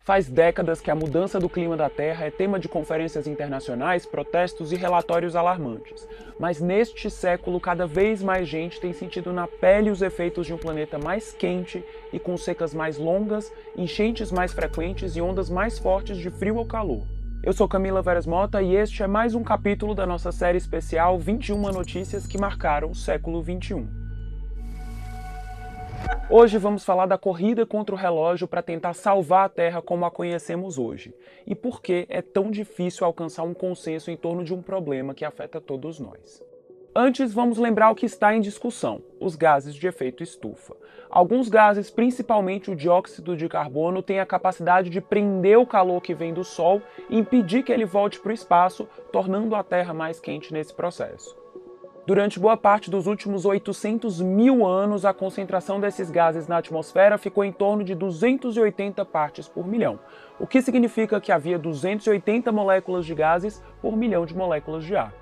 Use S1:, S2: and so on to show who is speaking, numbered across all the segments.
S1: Faz décadas que a mudança do clima da Terra é tema de conferências internacionais, protestos e relatórios alarmantes. Mas neste século, cada vez mais gente tem sentido na pele os efeitos de um planeta mais quente e com secas mais longas, enchentes mais frequentes e ondas mais fortes de frio ou calor. Eu sou Camila Veras Mota e este é mais um capítulo da nossa série especial 21 notícias que marcaram o século XXI. Hoje vamos falar da corrida contra o relógio para tentar salvar a Terra como a conhecemos hoje, e por que é tão difícil alcançar um consenso em torno de um problema que afeta todos nós. Antes, vamos lembrar o que está em discussão, os gases de efeito estufa. Alguns gases, principalmente o dióxido de carbono, têm a capacidade de prender o calor que vem do Sol e impedir que ele volte para o espaço, tornando a Terra mais quente nesse processo. Durante boa parte dos últimos 800 mil anos, a concentração desses gases na atmosfera ficou em torno de 280 partes por milhão, o que significa que havia 280 moléculas de gases por milhão de moléculas de ar.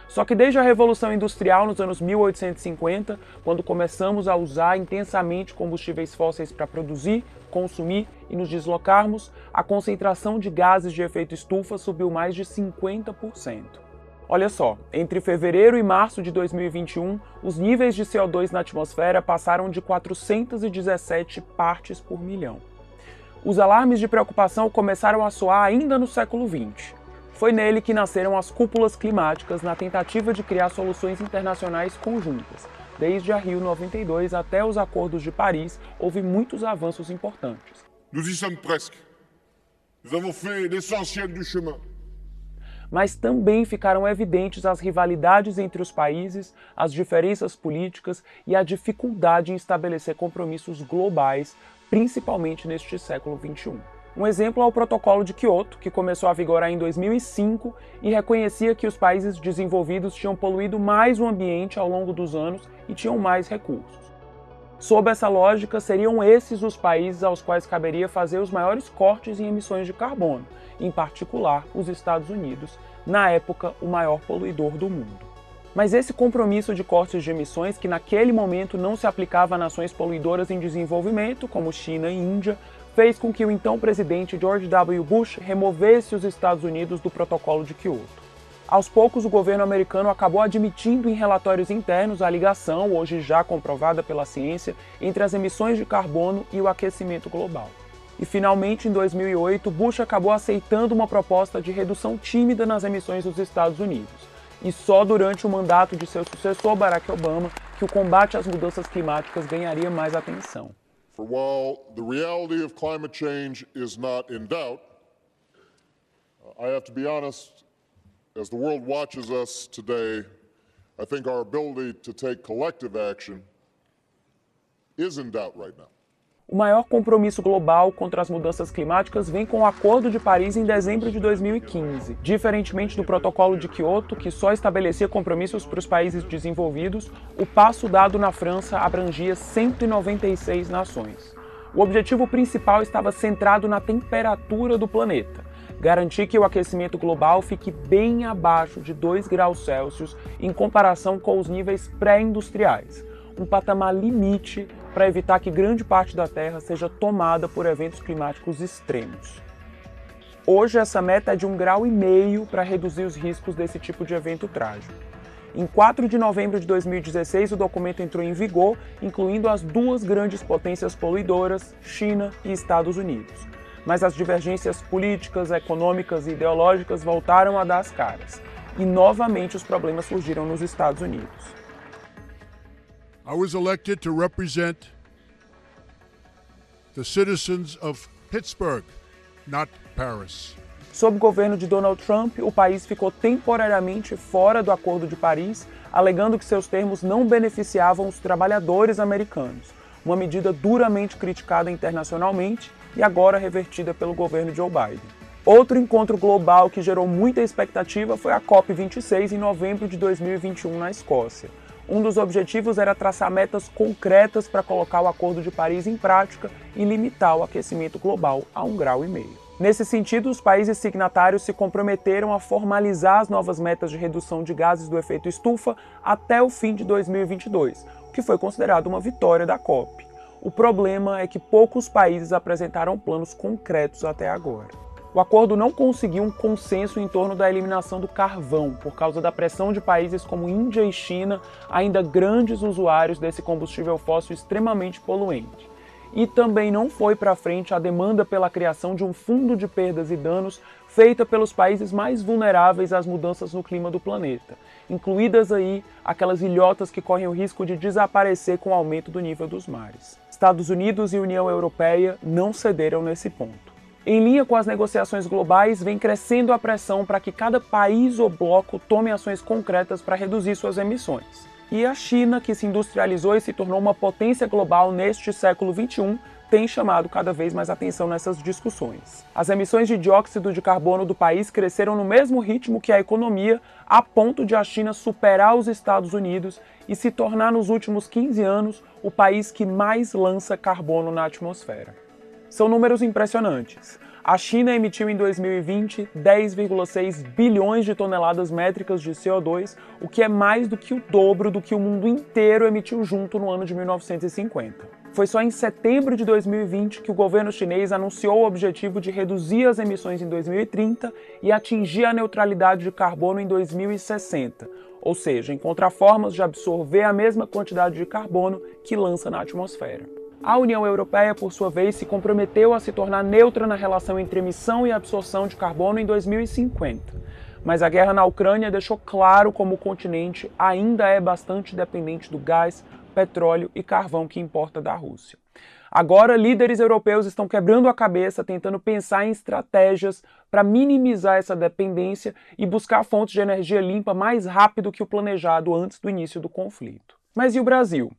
S1: Só que desde a Revolução Industrial, nos anos 1850, quando começamos a usar intensamente combustíveis fósseis para produzir, consumir e nos deslocarmos, a concentração de gases de efeito estufa subiu mais de 50%. Olha só, entre fevereiro e março de 2021, os níveis de CO2 na atmosfera passaram de 417 partes por milhão. Os alarmes de preocupação começaram a soar ainda no século XX. Foi nele que nasceram as cúpulas climáticas na tentativa de criar soluções internacionais conjuntas. Desde a Rio 92 até os Acordos de Paris, houve muitos avanços importantes.
S2: Nous y sommes presque. Nous avons fait l'essentiel du chemin.
S1: Mas também ficaram evidentes as rivalidades entre os países, as diferenças políticas e a dificuldade em estabelecer compromissos globais, principalmente neste século XXI. Um exemplo é o Protocolo de Kyoto, que começou a vigorar em 2005 e reconhecia que os países desenvolvidos tinham poluído mais o ambiente ao longo dos anos e tinham mais recursos. Sob essa lógica, seriam esses os países aos quais caberia fazer os maiores cortes em emissões de carbono, em particular os Estados Unidos, na época o maior poluidor do mundo. Mas esse compromisso de cortes de emissões, que naquele momento não se aplicava a nações poluidoras em desenvolvimento, como China e Índia, fez com que o então presidente George W. Bush removesse os Estados Unidos do Protocolo de Kyoto. Aos poucos, o governo americano acabou admitindo em relatórios internos a ligação, hoje já comprovada pela ciência, entre as emissões de carbono e o aquecimento global. E finalmente, em 2008, Bush acabou aceitando uma proposta de redução tímida nas emissões dos Estados Unidos. E só durante o mandato de seu sucessor, Barack Obama, que o combate às mudanças climáticas ganharia mais atenção.
S2: For while the reality of climate change is not in doubt, I have to be honest, as the world watches us today, I think our ability to take collective action is in doubt right now.
S1: O maior compromisso global contra as mudanças climáticas vem com o Acordo de Paris em dezembro de 2015. Diferentemente do Protocolo de Kyoto, que só estabelecia compromissos para os países desenvolvidos, o passo dado na França abrangia 196 nações. O objetivo principal estava centrado na temperatura do planeta, garantir que o aquecimento global fique bem abaixo de 2 graus Celsius em comparação com os níveis pré-industriais, um patamar limite para evitar que grande parte da Terra seja tomada por eventos climáticos extremos. Hoje essa meta é de 1,5 graus para reduzir os riscos desse tipo de evento trágico. Em 4 de novembro de 2016, o documento entrou em vigor, incluindo as duas grandes potências poluidoras, China e Estados Unidos. Mas as divergências políticas, econômicas e ideológicas voltaram a dar as caras. E novamente os problemas surgiram nos Estados Unidos.
S3: I was elected to represent the citizens of Pittsburgh, not Paris.
S1: Sob o governo de Donald Trump, o país ficou temporariamente fora do Acordo de Paris, alegando que seus termos não beneficiavam os trabalhadores americanos, uma medida duramente criticada internacionalmente e agora revertida pelo governo Joe Biden. Outro encontro global que gerou muita expectativa foi a COP26 em novembro de 2021 na Escócia. Um dos objetivos era traçar metas concretas para colocar o Acordo de Paris em prática e limitar o aquecimento global a 1,5 graus. Nesse sentido, os países signatários se comprometeram a formalizar as novas metas de redução de gases do efeito estufa até o fim de 2022, o que foi considerado uma vitória da COP. O problema é que poucos países apresentaram planos concretos até agora. O acordo não conseguiu um consenso em torno da eliminação do carvão, por causa da pressão de países como Índia e China, ainda grandes usuários desse combustível fóssil extremamente poluente. E também não foi para frente a demanda pela criação de um fundo de perdas e danos feita pelos países mais vulneráveis às mudanças no clima do planeta, incluídas aí aquelas ilhotas que correm o risco de desaparecer com o aumento do nível dos mares. Estados Unidos e União Europeia não cederam nesse ponto. Em linha com as negociações globais, vem crescendo a pressão para que cada país ou bloco tome ações concretas para reduzir suas emissões. E a China, que se industrializou e se tornou uma potência global neste século XXI, tem chamado cada vez mais atenção nessas discussões. As emissões de dióxido de carbono do país cresceram no mesmo ritmo que a economia, a ponto de a China superar os Estados Unidos e se tornar nos últimos 15 anos o país que mais lança carbono na atmosfera. São números impressionantes. A China emitiu em 2020 10,6 bilhões de toneladas métricas de CO2, o que é mais do que o dobro do que o mundo inteiro emitiu junto no ano de 1950. Foi só em setembro de 2020 que o governo chinês anunciou o objetivo de reduzir as emissões em 2030 e atingir a neutralidade de carbono em 2060, ou seja, encontrar formas de absorver a mesma quantidade de carbono que lança na atmosfera. A União Europeia, por sua vez, se comprometeu a se tornar neutra na relação entre emissão e absorção de carbono em 2050. Mas a guerra na Ucrânia deixou claro como o continente ainda é bastante dependente do gás, petróleo e carvão que importa da Rússia. Agora, líderes europeus estão quebrando a cabeça, tentando pensar em estratégias para minimizar essa dependência e buscar fontes de energia limpa mais rápido que o planejado antes do início do conflito. Mas e o Brasil?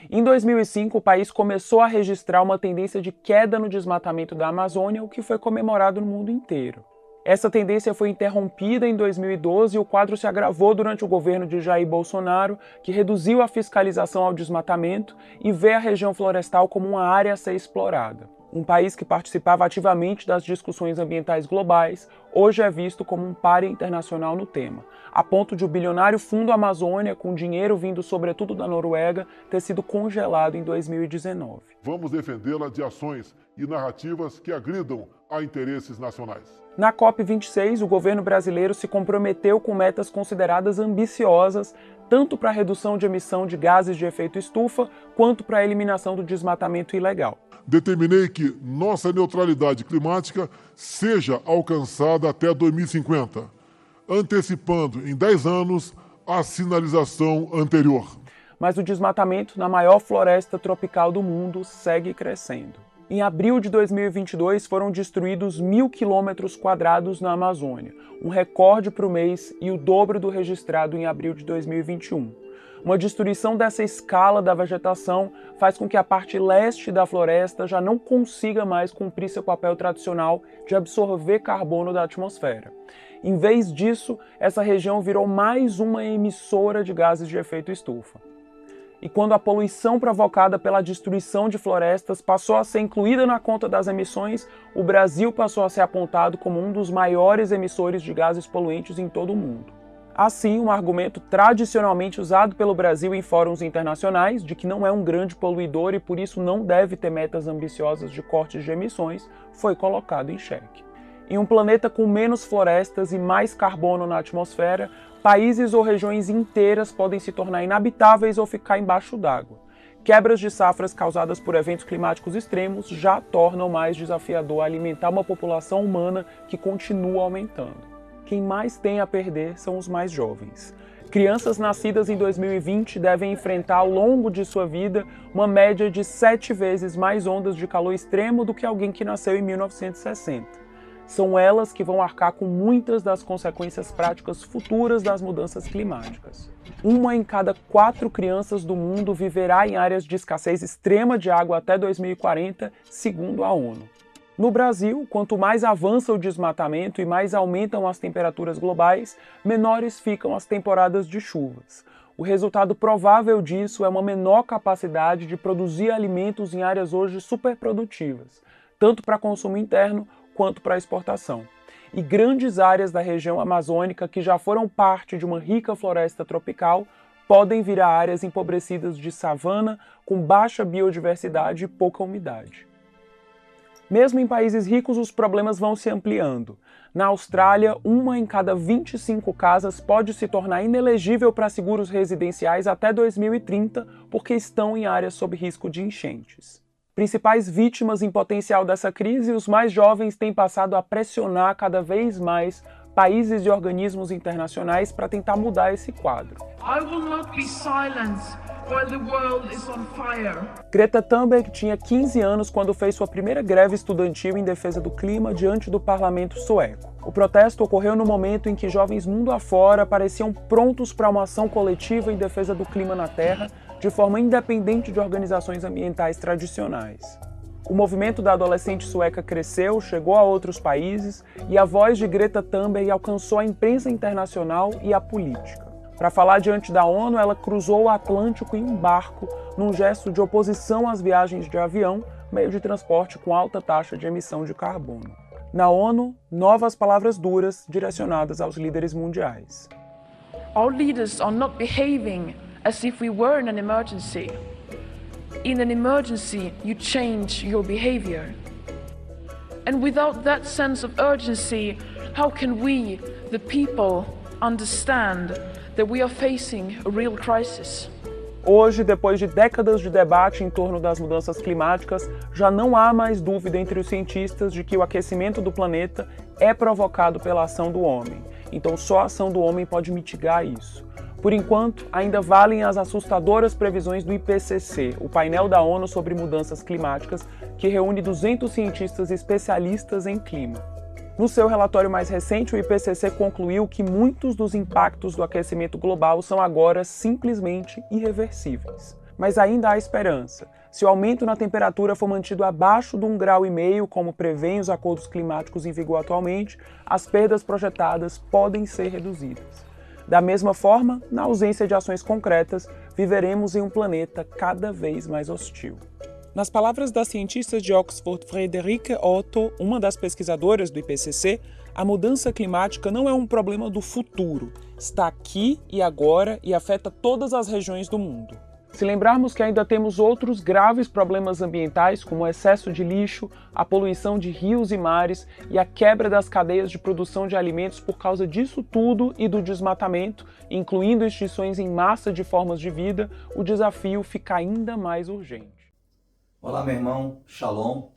S1: Em 2005, o país começou a registrar uma tendência de queda no desmatamento da Amazônia, o que foi comemorado no mundo inteiro. Essa tendência foi interrompida em 2012 e o quadro se agravou durante o governo de Jair Bolsonaro, que reduziu a fiscalização ao desmatamento e vê a região florestal como uma área a ser explorada. Um país que participava ativamente das discussões ambientais globais, hoje é visto como um pária internacional no tema, a ponto de o bilionário Fundo Amazônia, com dinheiro vindo sobretudo da Noruega, ter sido congelado em 2019.
S3: Vamos defendê-la de ações e narrativas que agridam a interesses nacionais.
S1: Na COP26, o governo brasileiro se comprometeu com metas consideradas ambiciosas, tanto para a redução de emissão de gases de efeito estufa, quanto para a eliminação do desmatamento ilegal.
S3: Determinei que nossa neutralidade climática seja alcançada até 2050, antecipando em 10 anos a sinalização anterior.
S1: Mas o desmatamento na maior floresta tropical do mundo segue crescendo. Em abril de 2022 foram destruídos 1.000 quilômetros quadrados na Amazônia, um recorde para o mês e o dobro do registrado em abril de 2021. Uma destruição dessa escala da vegetação faz com que a parte leste da floresta já não consiga mais cumprir seu papel tradicional de absorver carbono da atmosfera. Em vez disso, essa região virou mais uma emissora de gases de efeito estufa. E quando a poluição provocada pela destruição de florestas passou a ser incluída na conta das emissões, o Brasil passou a ser apontado como um dos maiores emissores de gases poluentes em todo o mundo. Assim, um argumento tradicionalmente usado pelo Brasil em fóruns internacionais, de que não é um grande poluidor e por isso não deve ter metas ambiciosas de cortes de emissões, foi colocado em xeque. Em um planeta com menos florestas e mais carbono na atmosfera, países ou regiões inteiras podem se tornar inabitáveis ou ficar embaixo d'água. Quebras de safras causadas por eventos climáticos extremos já tornam mais desafiador alimentar uma população humana que continua aumentando. Quem mais tem a perder são os mais jovens. Crianças nascidas em 2020 devem enfrentar ao longo de sua vida uma média de 7 vezes mais ondas de calor extremo do que alguém que nasceu em 1960. São elas que vão arcar com muitas das consequências práticas futuras das mudanças climáticas. 1 em cada 4 crianças do mundo viverá em áreas de escassez extrema de água até 2040, segundo a ONU. No Brasil, quanto mais avança o desmatamento e mais aumentam as temperaturas globais, menores ficam as temporadas de chuvas. O resultado provável disso é uma menor capacidade de produzir alimentos em áreas hoje superprodutivas, tanto para consumo interno quanto para exportação. E grandes áreas da região amazônica, que já foram parte de uma rica floresta tropical, podem virar áreas empobrecidas de savana com baixa biodiversidade e pouca umidade. Mesmo em países ricos, os problemas vão se ampliando. Na Austrália, 1 em cada 25 casas pode se tornar inelegível para seguros residenciais até 2030 porque estão em áreas sob risco de enchentes. Principais vítimas em potencial dessa crise, os mais jovens têm passado a pressionar cada vez mais países e organismos internacionais para tentar mudar esse quadro.
S4: I will not be silenced while the world is on fire.
S1: Greta Thunberg tinha 15 anos quando fez sua primeira greve estudantil em defesa do clima diante do parlamento sueco. O protesto ocorreu no momento em que jovens mundo afora pareciam prontos para uma ação coletiva em defesa do clima na Terra, de forma independente de organizações ambientais tradicionais. O movimento da adolescente sueca cresceu, chegou a outros países e a voz de Greta Thunberg alcançou a imprensa internacional e a política. Para falar diante da ONU, ela cruzou o Atlântico em um barco, num gesto de oposição às viagens de avião, meio de transporte com alta taxa de emissão de carbono. Na ONU, novas palavras duras direcionadas aos líderes mundiais.
S4: Our leaders are not behaving as if we were in an emergency. In an emergency, you change your behavior. And without that sense of urgency, how can we, the people, understand that we are facing a real crisis?
S1: Hoje, depois de décadas de debate em torno das mudanças climáticas, já não há mais dúvida entre os cientistas de que o aquecimento do planeta é provocado pela ação do homem. Então, só a ação do homem pode mitigar isso. Por enquanto, ainda valem as assustadoras previsões do IPCC, o painel da ONU sobre mudanças climáticas, que reúne 200 cientistas especialistas em clima. No seu relatório mais recente, o IPCC concluiu que muitos dos impactos do aquecimento global são agora simplesmente irreversíveis. Mas ainda há esperança. Se o aumento na temperatura for mantido abaixo de 1,5 graus, como prevêem os acordos climáticos em vigor atualmente, as perdas projetadas podem ser reduzidas. Da mesma forma, na ausência de ações concretas, viveremos em um planeta cada vez mais hostil. Nas palavras da cientista de Oxford Friederike Otto, uma das pesquisadoras do IPCC, a mudança climática não é um problema do futuro, está aqui e agora e afeta todas as regiões do mundo. Se lembrarmos que ainda temos outros graves problemas ambientais, como o excesso de lixo, a poluição de rios e mares e a quebra das cadeias de produção de alimentos por causa disso tudo e do desmatamento, incluindo extinções em massa de formas de vida, o desafio fica ainda mais urgente.
S5: Olá, meu irmão, Shalom.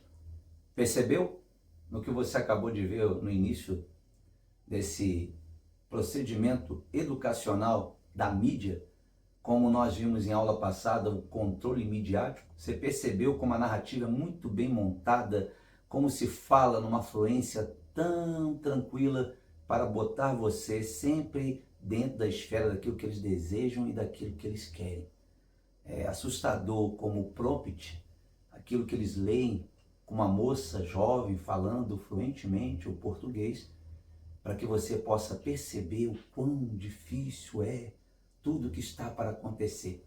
S5: Percebeu no que você acabou de ver no início desse procedimento educacional da mídia? Como nós vimos em aula passada, o controle midiático. Você percebeu como a narrativa é muito bem montada, como se fala numa fluência tão tranquila para botar você sempre dentro da esfera daquilo que eles desejam e daquilo que eles querem. É assustador como o prompt, aquilo que eles leem com uma moça jovem falando fluentemente o português, para que você possa perceber o quão difícil é tudo que está para acontecer.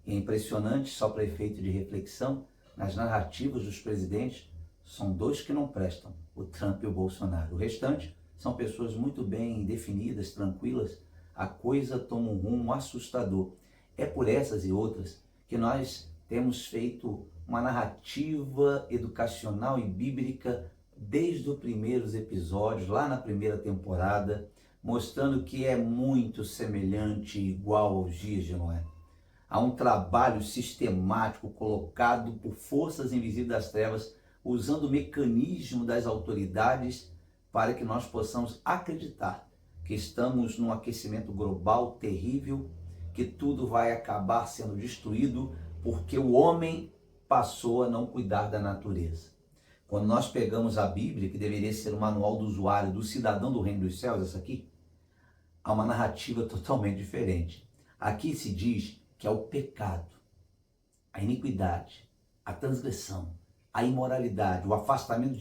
S5: É impressionante, só para efeito de reflexão, nas narrativas dos presidentes, são dois que não prestam, o Trump e o Bolsonaro. O restante são pessoas muito bem definidas, tranquilas, a coisa toma um rumo assustador. É por essas e outras que nós temos feito uma narrativa educacional e bíblica desde os primeiros episódios, lá na primeira temporada, mostrando que é muito semelhante e igual aos dias de Noé. Há um trabalho sistemático colocado por forças invisíveis das trevas, usando o mecanismo das autoridades para que nós possamos acreditar que estamos num aquecimento global terrível, que tudo vai acabar sendo destruído porque o homem passou a não cuidar da natureza. Quando nós pegamos a Bíblia, que deveria ser o manual do usuário, do cidadão do reino dos céus, essa aqui, há uma narrativa totalmente diferente. Aqui se diz que é o pecado, a iniquidade, a transgressão, a imoralidade, o afastamento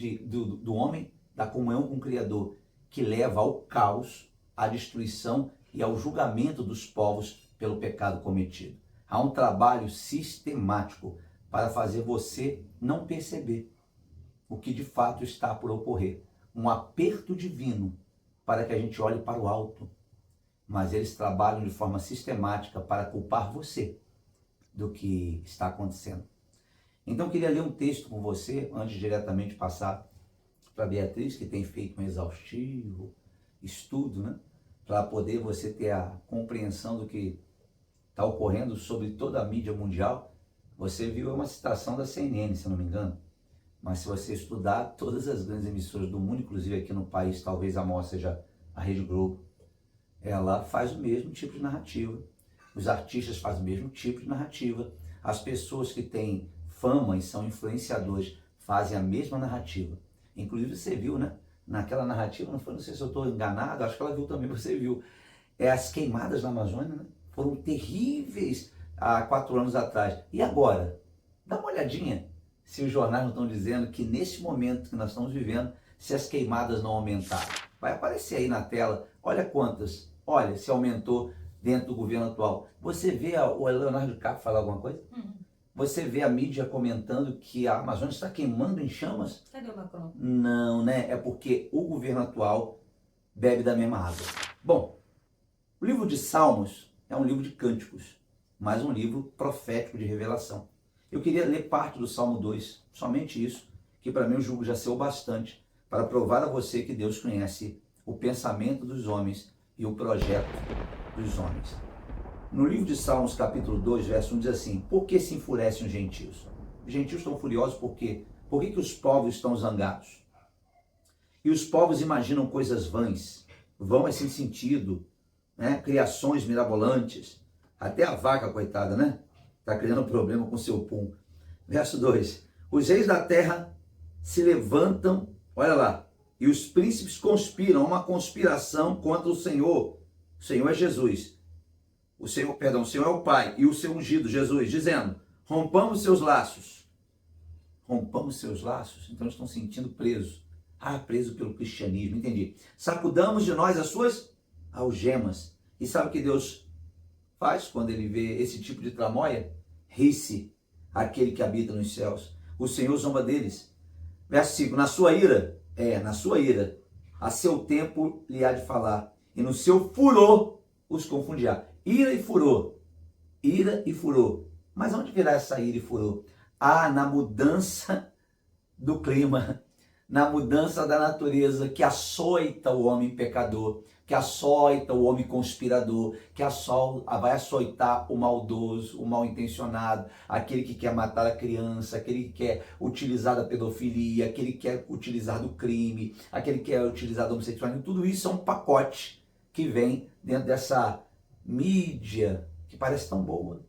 S5: do homem da comunhão com o Criador, que leva ao caos, à destruição e ao julgamento dos povos pelo pecado cometido. Há um trabalho sistemático para fazer você não perceber o que de fato está por ocorrer. Um aperto divino para que a gente olhe para o alto. mas eles trabalham de forma sistemática para culpar você do que está acontecendo. Então eu queria ler um texto com você, antes de diretamente passar para a Beatriz, que tem feito um exaustivo estudo, né? Para poder você ter a compreensão do que está ocorrendo sobre toda a mídia mundial. Você viu uma citação da CNN, se não me engano, mas se você estudar todas as grandes emissoras do mundo, inclusive aqui no país, talvez a maior seja a Rede Globo, ela faz o mesmo tipo de narrativa. Os artistas fazem o mesmo tipo de narrativa. As pessoas que têm fama e são influenciadores fazem a mesma narrativa. Inclusive você viu, né? Naquela narrativa, não sei se eu estou enganado, acho que ela viu também, você viu. As queimadas na Amazônia, né? Foram terríveis há 4 anos atrás. E agora? Dá uma olhadinha se os jornais não estão dizendo que nesse momento que nós estamos vivendo, se as queimadas não aumentaram. Vai aparecer aí na tela, olha quantas, olha se aumentou dentro do governo atual. Você vê o Leonardo DiCaprio falar alguma coisa? Você vê a mídia comentando que a Amazônia está queimando em chamas?
S6: Cadê o Macron?
S5: Não, né? É porque o governo atual bebe da mesma água. Bom, o livro de Salmos é um livro de cânticos, mas um livro profético de revelação. Eu queria ler parte do Salmo 2, somente isso, que para mim eu julgo já ser o bastante, para provar a você que Deus conhece o pensamento dos homens e o projeto dos homens. No livro de Salmos, capítulo 2, verso 1, diz assim: por que se enfurecem os gentios? Os gentios estão furiosos por quê? Por que os povos estão zangados? E os povos imaginam coisas vãs, vão é sem sentido, né? Criações mirabolantes. Até a vaca, coitada, né? Está criando problema com seu pum. Verso 2. Os reis da terra se levantam, olha lá, e os príncipes conspiram, uma conspiração contra o Senhor. O Senhor é Jesus. O Senhor é o Pai e o seu ungido, Jesus, dizendo: rompamos seus laços. Rompamos seus laços? Então eles estão se sentindo presos. Preso pelo cristianismo, entendi. Sacudamos de nós as suas algemas. E sabe o que Deus faz quando ele vê esse tipo de tramóia? Ri-se aquele que habita nos céus. O Senhor zomba deles. Verso 5. Na sua ira, a seu tempo lhe há de falar, e no seu furor os confundirá. Ira e furor. Ira e furor. Mas onde virá essa ira e furor? Na mudança do clima, na mudança da natureza que açoita o homem pecador, que açoita o homem conspirador, que vai açoitar o maldoso, o mal intencionado, aquele que quer matar a criança, aquele que quer utilizar da pedofilia, aquele que quer utilizar do crime, aquele que quer utilizar do homossexualismo. Tudo isso é um pacote que vem dentro dessa mídia que parece tão boa,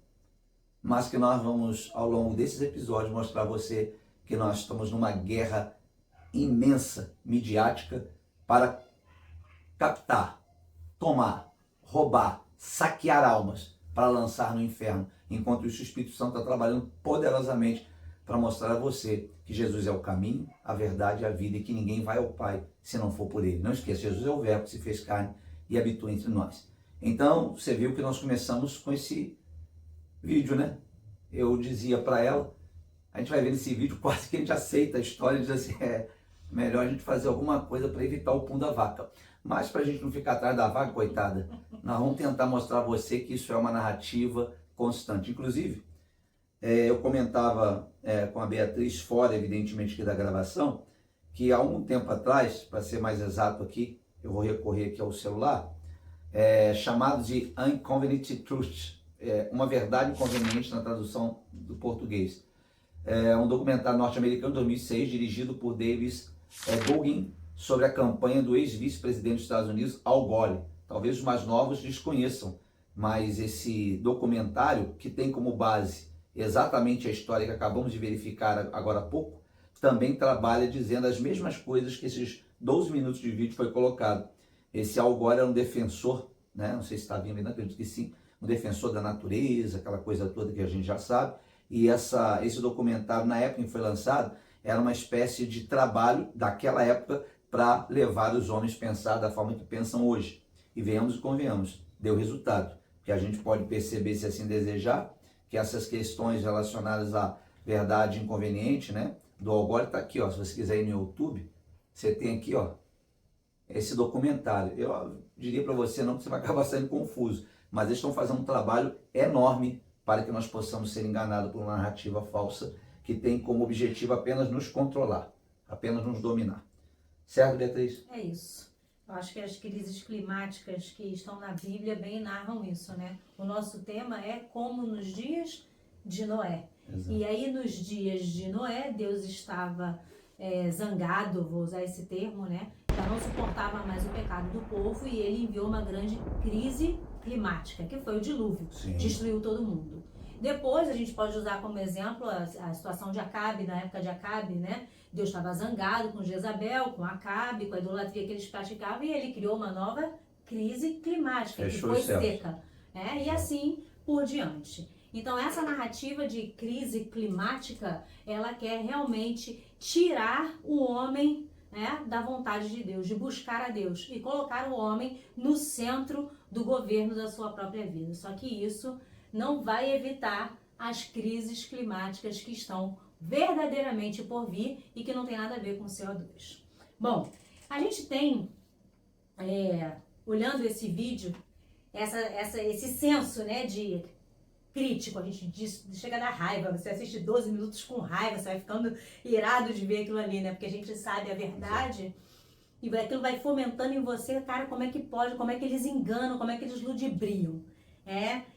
S5: mas que nós vamos, ao longo desses episódios, mostrar a você que nós estamos numa guerra imensa, midiática, para captar, tomar, roubar, saquear almas, para lançar no inferno. Enquanto isso, o Espírito Santo está trabalhando poderosamente para mostrar a você que Jesus é o caminho, a verdade e a vida, e que ninguém vai ao Pai se não for por Ele. Não esqueça, Jesus é o Verbo que se fez carne e habitou entre nós. Então, você viu que nós começamos com esse vídeo, né? Eu dizia para ela, a gente vai ver nesse vídeo, quase que a gente aceita a história e diz assim, melhor a gente fazer alguma coisa para evitar o pum da vaca. Mas para a gente não ficar atrás da vaca, coitada, nós vamos tentar mostrar a você que isso é uma narrativa constante. Inclusive, eu comentava com a Beatriz, fora evidentemente aqui da gravação, que há um tempo atrás, para ser mais exato aqui, eu vou recorrer aqui ao celular, chamado de Inconvenient Truth, uma verdade inconveniente na tradução do português. Um documentário norte-americano de 2006, dirigido por Davis Goggin, sobre a campanha do ex-vice-presidente dos Estados Unidos, Al Gore. Talvez os mais novos desconheçam, mas esse documentário, que tem como base exatamente a história que acabamos de verificar agora há pouco, também trabalha dizendo as mesmas coisas que esses 12 minutos de vídeo foi colocado. Esse Al Gore era um defensor, né? Não sei se está vindo ainda, acredito que sim, um defensor da natureza, aquela coisa toda que a gente já sabe. E esse documentário, na época em que foi lançado, era uma espécie de trabalho daquela época para levar os homens a pensar da forma que pensam hoje. E venhamos e convenhamos, deu resultado. Porque a gente pode perceber, se assim desejar, que essas questões relacionadas à verdade inconveniente, né, do Al Gore, está aqui, ó. Se você quiser ir no YouTube, você tem aqui, ó, esse documentário. Eu diria para você não que você vai acabar saindo confuso, mas eles estão fazendo um trabalho enorme para que nós possamos ser enganados por uma narrativa falsa que tem como objetivo apenas nos controlar, apenas nos dominar. Certo, Beatriz?
S6: É isso. Eu acho que as crises climáticas que estão na Bíblia bem narram isso, né? O nosso tema é como nos dias de Noé. Exato. E aí, nos dias de Noé, Deus estava zangado, vou usar esse termo, né? Já não suportava mais o pecado do povo e ele enviou uma grande crise climática, que foi o dilúvio. Sim. Destruiu todo mundo. Depois, a gente pode usar como exemplo a situação de Acabe, na época de Acabe, né? Deus estava zangado com Jezabel, com Acabe, com a idolatria que eles praticavam, e ele criou uma nova crise climática, que foi seca. E assim por diante. Então, essa narrativa de crise climática, ela quer realmente tirar o homem, né, da vontade de Deus, de buscar a Deus, e colocar o homem no centro do governo da sua própria vida. Só que isso não vai evitar as crises climáticas que estão verdadeiramente por vir e que não tem nada a ver com CO2. Bom, a gente tem, olhando esse vídeo, esse senso, né, de crítico, a gente chega a dar raiva, você assiste 12 minutos com raiva, você vai ficando irado de ver aquilo ali, né, porque a gente sabe a verdade e aquilo vai fomentando em você, cara, como é que pode, como é que eles enganam, como é que eles ludibriam,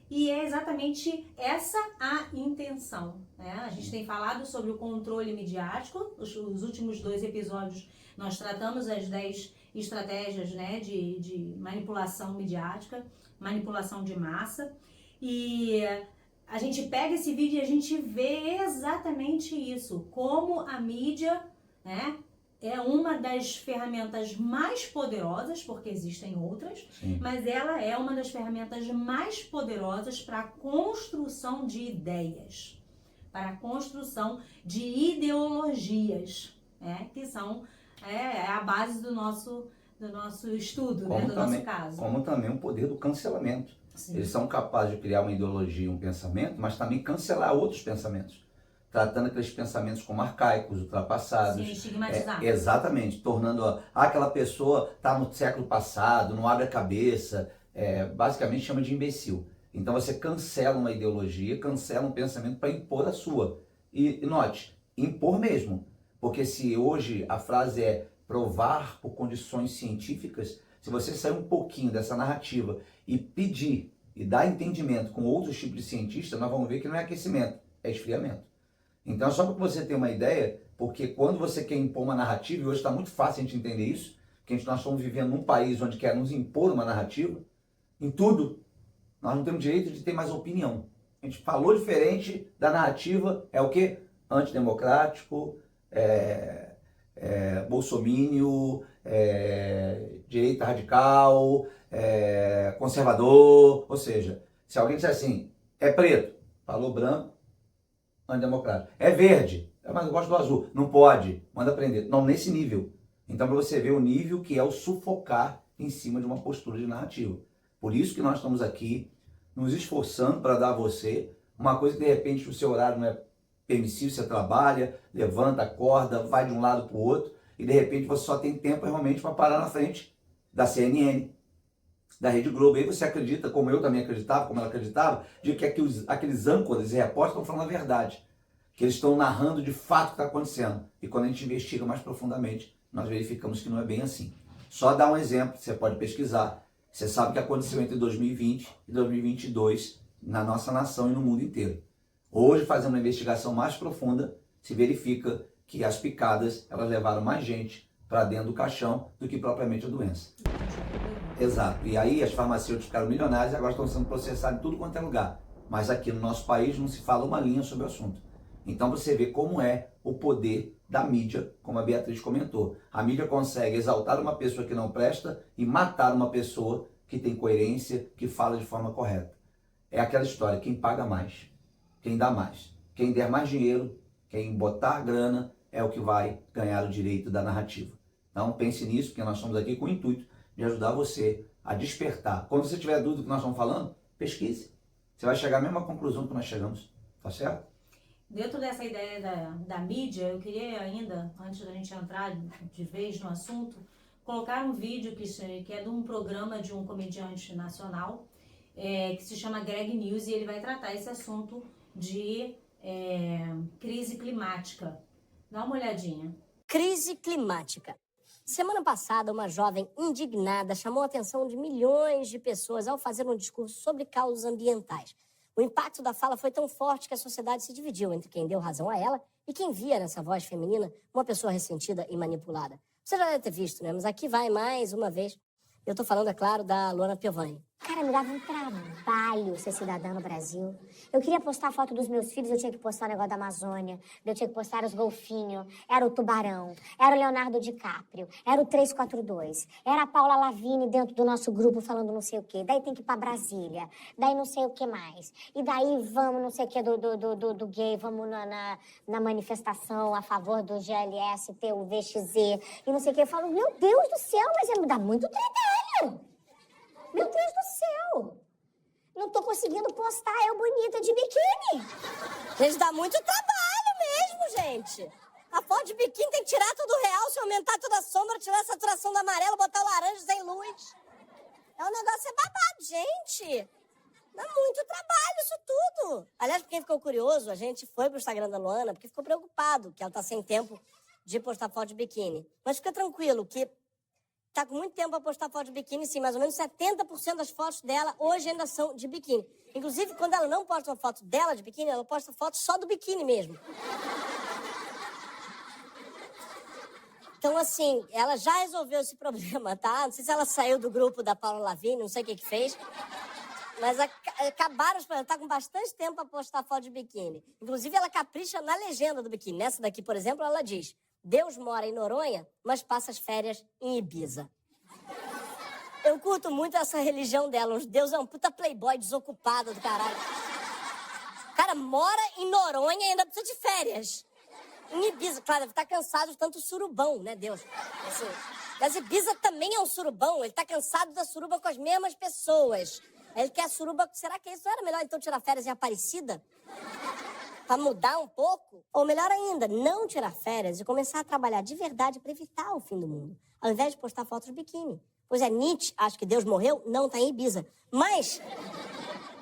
S6: e é exatamente essa a intenção, né? A gente tem falado sobre o controle midiático, os últimos 2 episódios nós tratamos as 10 estratégias, né, de manipulação midiática, manipulação de massa, e a gente pega esse vídeo e a gente vê exatamente isso, como a mídia, né, é uma das ferramentas mais poderosas, porque existem outras, sim, mas ela é uma das ferramentas mais poderosas para a construção de ideias, para a construção de ideologias, né, que são a base do nosso estudo, né, do nosso caso.
S5: Como também o poder do cancelamento. Sim. Eles são capazes de criar uma ideologia, um pensamento, mas também cancelar outros pensamentos, tratando aqueles pensamentos como arcaicos, ultrapassados.
S6: Sim, estigmatizar.
S5: Exatamente, tornando aquela pessoa está no século passado, não abre a cabeça, basicamente chama de imbecil. Então você cancela uma ideologia, cancela um pensamento para impor a sua. E note, impor mesmo, porque se hoje a frase é provar por condições científicas, se você sair um pouquinho dessa narrativa e pedir e dar entendimento com outros tipos de cientistas, nós vamos ver que não é aquecimento, é esfriamento. Então, só para você ter uma ideia, porque quando você quer impor uma narrativa, e hoje está muito fácil a gente entender isso, que nós estamos vivendo num país onde quer nos impor uma narrativa, em tudo, nós não temos direito de ter mais opinião. A gente falou diferente da narrativa, é o quê? Antidemocrático, bolsomínio, direita radical, conservador, ou seja, se alguém disser assim, é preto, falou branco, antidemocrático. É verde, mas eu gosto do azul. Não pode, manda prender. Não, nesse nível. Então, para você ver o nível que é o sufocar em cima de uma postura de narrativa. Por isso que nós estamos aqui nos esforçando para dar a você uma coisa que, de repente, o seu horário não é permissivo, você trabalha, levanta, acorda, vai de um lado para o outro, e, de repente, você só tem tempo, realmente, para parar na frente da CNN, da Rede Globo. E aí você acredita, como eu também acreditava, como ela acreditava, de que aqueles âncoras e repórteres estão falando a verdade, que eles estão narrando de fato o que está acontecendo. E quando a gente investiga mais profundamente, nós verificamos que não é bem assim. Só dar um exemplo, você pode pesquisar. Você sabe o que aconteceu entre 2020 e 2022 na nossa nação e no mundo inteiro. Hoje, fazendo uma investigação mais profunda, se verifica que as picadas, elas levaram mais gente para dentro do caixão do que propriamente a doença. Exato. E aí as farmacêuticas ficaram milionárias e agora estão sendo processadas em tudo quanto é lugar. Mas aqui no nosso país não se fala uma linha sobre o assunto. Então você vê como é o poder da mídia, como a Beatriz comentou. A mídia consegue exaltar uma pessoa que não presta e matar uma pessoa que tem coerência, que fala de forma correta. É aquela história, quem paga mais, quem dá mais, quem der mais dinheiro, quem botar grana é o que vai ganhar o direito da narrativa. Então pense nisso, porque nós estamos aqui com o intuito de ajudar você a despertar. Quando você tiver dúvida do que nós estamos falando, pesquise. Você vai chegar à mesma conclusão que nós chegamos. Tá certo?
S6: Dentro dessa ideia da mídia, eu queria ainda, antes da gente entrar de vez no assunto, colocaram um vídeo que é de um programa de um comediante nacional, que se chama Greg News, e ele vai tratar esse assunto de crise climática. Dá uma olhadinha.
S7: Crise climática. Semana passada, uma jovem indignada chamou a atenção de milhões de pessoas ao fazer um discurso sobre causas ambientais. O impacto da fala foi tão forte que a sociedade se dividiu entre quem deu razão a ela e quem via nessa voz feminina uma pessoa ressentida e manipulada. Você já deve ter visto, né? Mas aqui vai mais uma vez. Eu tô falando, é claro, da Luana Piovani.
S8: Cara, me dava um trabalho ser cidadã no Brasil. Eu queria postar foto dos meus filhos, eu tinha que postar o negócio da Amazônia, eu tinha que postar os golfinhos, era o Tubarão, era o Leonardo DiCaprio, era o 342, era a Paula Lavigne dentro do nosso grupo falando não sei o quê, daí tem que ir pra Brasília, daí não sei o que mais, e daí vamos não sei o que do gay, vamos na manifestação a favor do GLS, o VXZ, e não sei o que. Eu falo, meu Deus do céu, mas dá muito trabalho. Meu Deus do céu! Não tô conseguindo postar eu bonita de biquíni.
S7: Gente, dá muito trabalho mesmo, gente. A foto de biquíni tem que tirar todo o realce, aumentar toda a sombra, tirar a saturação do amarelo, botar o laranja sem luz. É um negócio babado, gente. Dá muito trabalho isso tudo. Aliás, pra quem ficou curioso, a gente foi pro Instagram da Luana porque ficou preocupado que ela tá sem tempo de postar foto de biquíni. Mas fica tranquilo que tá com muito tempo para postar foto de biquíni, sim. Mais ou menos 70% das fotos dela hoje ainda são de biquíni. Inclusive, quando ela não posta uma foto dela de biquíni, ela posta foto só do biquíni mesmo. Então, assim, ela já resolveu esse problema, tá? Não sei se ela saiu do grupo da Paula Lavigne, não sei o que fez. Mas acabaram os problemas. Tá com bastante tempo para postar foto de biquíni. Inclusive, ela capricha na legenda do biquíni. Nessa daqui, por exemplo, ela diz: Deus mora em Noronha, mas passa as férias em Ibiza. Eu curto muito essa religião dela. Deus é um puta playboy desocupado do caralho. O cara mora em Noronha e ainda precisa de férias. Em Ibiza, claro, deve estar cansado de tanto surubão, né, Deus? Assim, mas Ibiza também é um surubão. Ele tá cansado da suruba com as mesmas pessoas. Ele quer suruba... Será que isso não era melhor, então, tirar férias em Aparecida? Pra mudar um pouco? Ou melhor ainda, não tirar férias e começar a trabalhar de verdade para evitar o fim do mundo, ao invés de postar fotos de biquíni. Pois é, Nietzsche acha que Deus morreu, não tá em Ibiza. Mas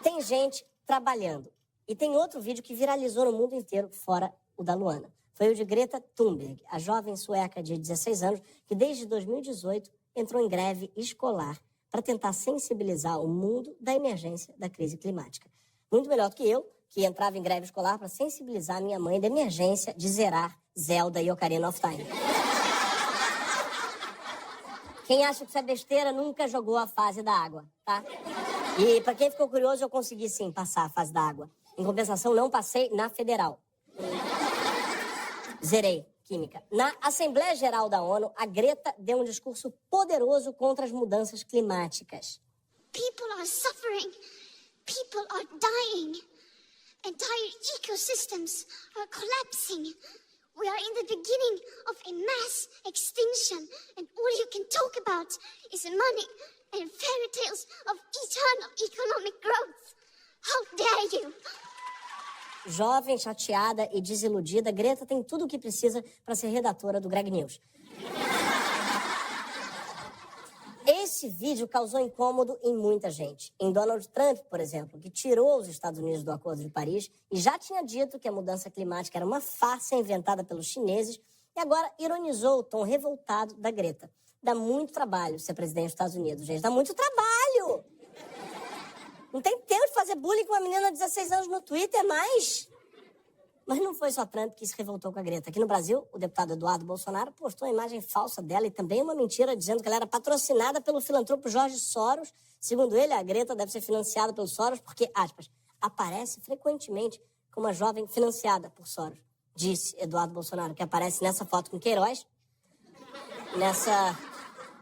S7: tem gente trabalhando. E tem outro vídeo que viralizou no mundo inteiro, fora o da Luana. Foi o de Greta Thunberg, a jovem sueca de 16 anos, que desde 2018 entrou em greve escolar para tentar sensibilizar o mundo da emergência da crise climática. Muito melhor do que eu, que entrava em greve escolar para sensibilizar a minha mãe da emergência de zerar Zelda e Ocarina of Time. Quem acha que isso é besteira nunca jogou a fase da água, tá? E para quem ficou curioso, eu consegui sim passar a fase da água. Em compensação, não passei na federal. Zerei química. Na Assembleia Geral da ONU, a Greta deu um discurso poderoso contra as mudanças climáticas.
S9: People are suffering. People are dying. Entire ecosystems are collapsing. We are in the beginning of a mass extinction, and all you can talk about is money and fairy tales of eternal economic growth. How dare you?
S7: Jovem, chateada e desiludida, Greta tem tudo o que precisa para ser redatora do Greg News. Esse vídeo causou incômodo em muita gente. Em Donald Trump, por exemplo, que tirou os Estados Unidos do Acordo de Paris e já tinha dito que a mudança climática era uma farsa inventada pelos chineses e agora ironizou o tom revoltado da Greta. Dá muito trabalho ser presidente dos Estados Unidos, gente. Dá muito trabalho! Não tem tempo de fazer bullying com uma menina de 16 anos no Twitter, mais. Mas não foi só Trump que se revoltou com a Greta. Aqui no Brasil, o deputado Eduardo Bolsonaro postou uma imagem falsa dela e também uma mentira dizendo que ela era patrocinada pelo filantropo Jorge Soros. Segundo ele, a Greta deve ser financiada pelo Soros porque, aspas, aparece frequentemente como uma jovem financiada por Soros. Disse Eduardo Bolsonaro, que aparece nessa foto com Queiroz, nessa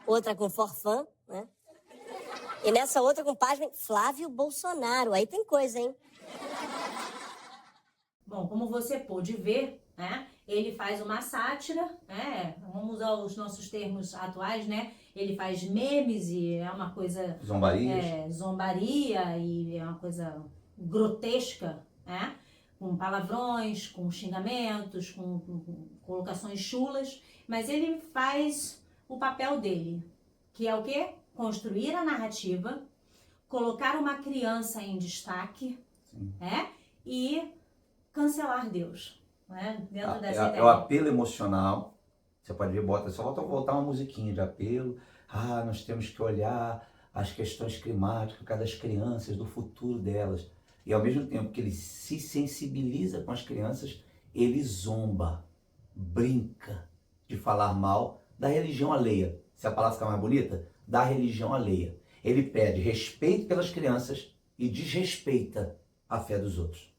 S7: outra com Forfã, né? E nessa outra com pasmem, Flávio Bolsonaro. Aí tem coisa, hein?
S6: Bom, como você pôde ver, né, ele faz uma sátira, né, vamos usar os nossos termos atuais, né, ele faz memes e é uma coisa...
S5: Zombarias.
S6: Zombaria e é uma coisa grotesca, né, com palavrões, com xingamentos, com colocações chulas, mas ele faz o papel dele, que é o quê? Construir a narrativa, colocar uma criança em destaque, e cancelar Deus, né? Dentro dessa ideia.
S5: É o apelo emocional. Você pode ver, só voltar uma musiquinha de apelo. Nós temos que olhar as questões climáticas, por causa das crianças, do futuro delas. E ao mesmo tempo que ele se sensibiliza com as crianças, ele zomba, brinca de falar mal da religião alheia. Se a palavra ficar mais bonita, da religião alheia. Ele pede respeito pelas crianças e desrespeita a fé dos outros.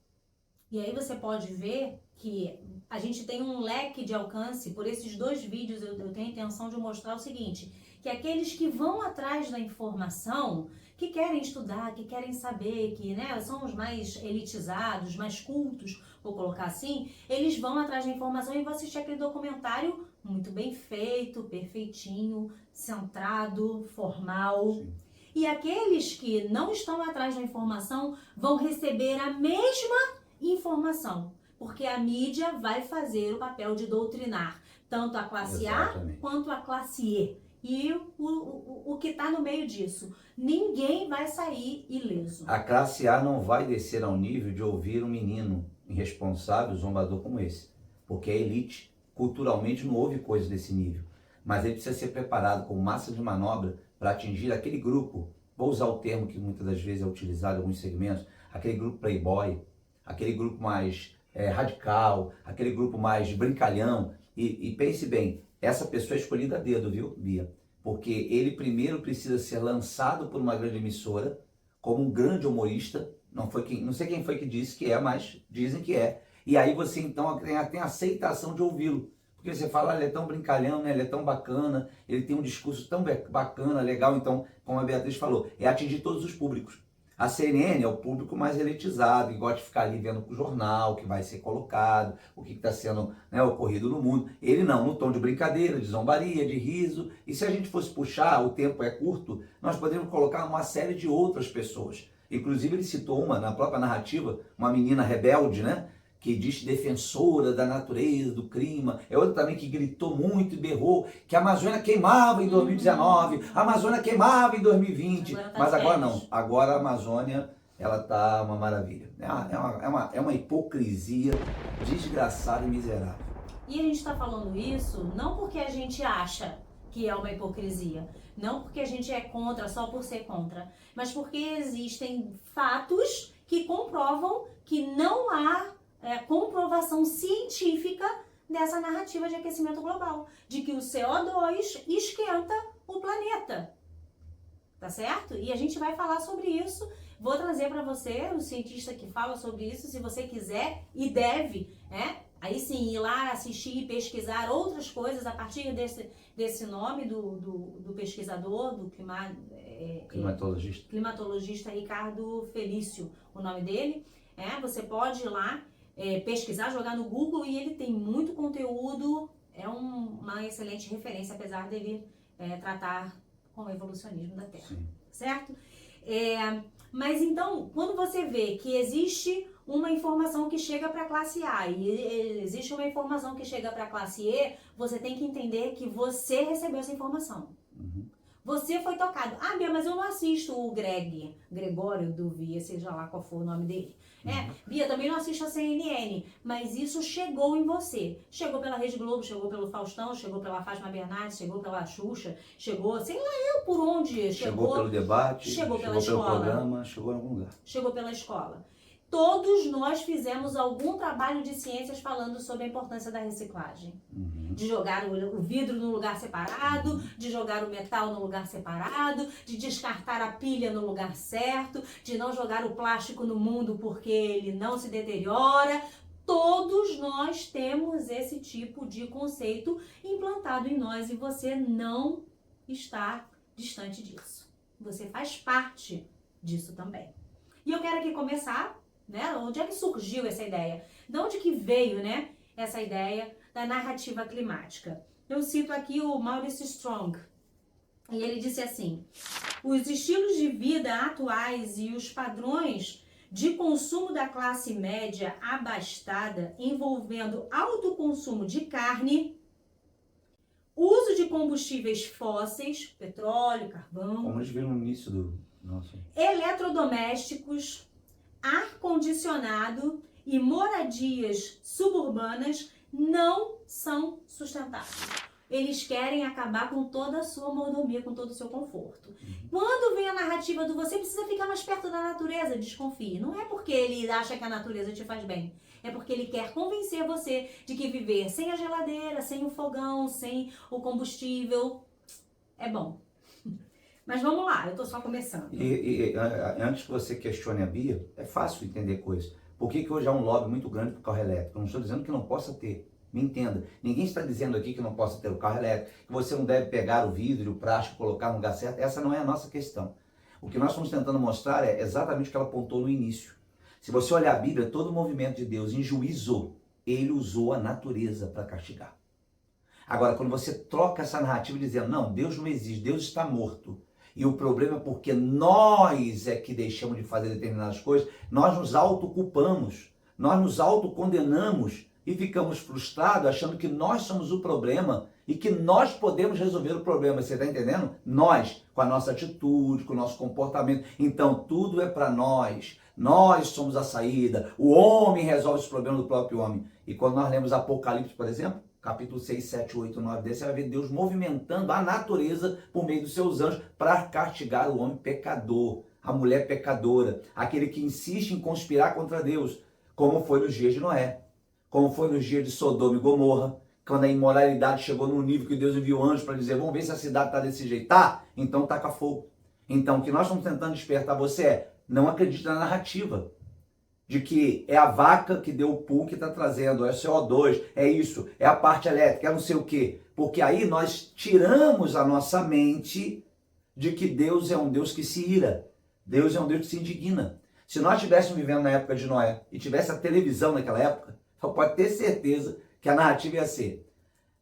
S6: E aí você pode ver que a gente tem um leque de alcance. Por esses 2 vídeos eu tenho a intenção de mostrar o seguinte, que aqueles que vão atrás da informação, que querem estudar, que querem saber, que são os mais elitizados, mais cultos, vou colocar assim, eles vão atrás da informação e vão assistir aquele documentário muito bem feito, perfeitinho, centrado, formal. Sim. E aqueles que não estão atrás da informação vão receber a mesma informação, porque a mídia vai fazer o papel de doutrinar tanto a classe A quanto a classe E. E o que está no meio disso, ninguém vai sair ileso.
S5: A classe A não vai descer ao nível de ouvir um menino irresponsável, zombador como esse, porque a elite culturalmente não ouve coisas desse nível, mas ele precisa ser preparado com massa de manobra para atingir aquele grupo, vou usar o termo que muitas das vezes é utilizado em alguns segmentos, aquele grupo playboy, aquele grupo mais radical, aquele grupo mais brincalhão. E pense bem, essa pessoa é escolhida a dedo, viu, Bia? Porque ele primeiro precisa ser lançado por uma grande emissora como um grande humorista. Não sei quem foi que disse que é, mas dizem que é. E aí você então tem a aceitação de ouvi-lo. Porque você fala, ele é tão brincalhão, né? Ele é tão bacana, ele tem um discurso tão bacana, legal. Então, como a Beatriz falou, é atingir todos os públicos. A CNN é o público mais elitizado, que gosta de ficar ali vendo o jornal, que vai ser colocado, o que está sendo ocorrido no mundo. Ele não, no tom de brincadeira, de zombaria, de riso. E se a gente fosse puxar, o tempo é curto, nós poderíamos colocar uma série de outras pessoas. Inclusive ele citou na própria narrativa, uma menina rebelde, né? Que diz defensora da natureza, do clima. É outra também que gritou muito e berrou que a Amazônia queimava em 2019, a Amazônia queimava em 2020. Mas agora não. Agora a Amazônia, ela tá uma maravilha. É uma hipocrisia desgraçada e miserável.
S6: E a gente está falando isso não porque a gente acha que é uma hipocrisia, não porque a gente é contra só por ser contra, mas porque existem fatos que comprovam que não há comprovação científica dessa narrativa de aquecimento global, de que o CO2 esquenta o planeta, tá certo? E a gente vai falar sobre isso, vou trazer para você um cientista que fala sobre isso, se você quiser e deve, aí sim, ir lá assistir e pesquisar outras coisas a partir desse nome do pesquisador, do climatologista Ricardo Felício, o nome dele. Você pode ir lá pesquisar, jogar no Google e ele tem muito conteúdo, é uma excelente referência, apesar dele tratar com o evolucionismo da Terra, sim, certo? Mas então, quando você vê que existe uma informação que chega para a classe A e existe uma informação que chega para a classe E, você tem que entender que você recebeu essa informação. Uhum. Você foi tocado. Bia, mas eu não assisto o Gregório Duvier, seja lá qual for o nome dele. Bia, também não assisto a CNN, mas isso chegou em você. Chegou pela Rede Globo, chegou pelo Faustão, chegou pela Fátima Bernardes, chegou pela Xuxa, chegou, sei lá eu por onde.
S5: Chegou pelo debate,
S6: chegou
S5: pelo programa, chegou em algum lugar.
S6: Chegou pela escola. Todos nós fizemos algum trabalho de ciências falando sobre a importância da reciclagem. Uhum. De jogar o vidro no lugar separado, de jogar o metal no lugar separado, de descartar a pilha no lugar certo, de não jogar o plástico no mundo porque ele não se deteriora. Todos nós temos esse tipo de conceito implantado em nós e você não está distante disso. Você faz parte disso também. E eu quero aqui começar... Onde é que surgiu essa ideia? De onde que veio, essa ideia da narrativa climática? Eu cito aqui o Maurice Strong, e ele disse assim: os estilos de vida atuais e os padrões de consumo da classe média abastada envolvendo alto consumo de carne uso de combustíveis fósseis, petróleo, carvão,
S5: como eles viram no início do nosso...
S6: eletrodomésticos, ar-condicionado e moradias suburbanas não são sustentáveis. Eles querem acabar com toda a sua mordomia, com todo o seu conforto. Quando vem a narrativa do você precisa ficar mais perto da natureza, desconfie. Não é porque ele acha que a natureza te faz bem. É porque ele quer convencer você de que viver sem a geladeira, sem o fogão, sem o combustível é bom. Mas vamos lá, eu tô só começando.
S5: Antes que você questione a Bia, é fácil entender coisas. Por que hoje há um lobby muito grande para o carro elétrico? Eu não estou dizendo que não possa ter. Me entenda. Ninguém está dizendo aqui que não possa ter o carro elétrico, que você não deve pegar o vidro, o plástico, colocar no lugar certo. Essa não é a nossa questão. O que nós estamos tentando mostrar é exatamente o que ela apontou no início. Se você olhar a Bíblia, todo o movimento de Deus em juízo, ele usou a natureza para castigar. Agora, quando você troca essa narrativa dizendo, não, Deus não existe, Deus está morto, e o problema é porque nós é que deixamos de fazer determinadas coisas, nós nos autoculpamos, nós nos autocondenamos e ficamos frustrados achando que nós somos o problema e que nós podemos resolver o problema. Você está entendendo? Nós, com a nossa atitude, com o nosso comportamento. Então, tudo é para nós. Nós somos a saída. O homem resolve os problemas do próprio homem. E quando nós lemos Apocalipse, por exemplo, capítulo 6, 7, 8, 9, 10, você vai ver Deus movimentando a natureza por meio dos seus anjos para castigar o homem pecador, a mulher pecadora, aquele que insiste em conspirar contra Deus, como foi nos dias de Noé, como foi nos dias de Sodoma e Gomorra, quando a imoralidade chegou num nível que Deus enviou anjos para dizer, vamos ver se a cidade está desse jeito. Tá? Então taca fogo. Então o que nós estamos tentando despertar você é, não acredite na narrativa de que é a vaca que deu o pulo que está trazendo, é o CO2, é isso, é a parte elétrica, é não sei o quê. Porque aí nós tiramos a nossa mente de que Deus é um Deus que se ira, Deus é um Deus que se indigna. Se nós estivéssemos vivendo na época de Noé e tivesse a televisão naquela época, só pode ter certeza que a narrativa ia ser,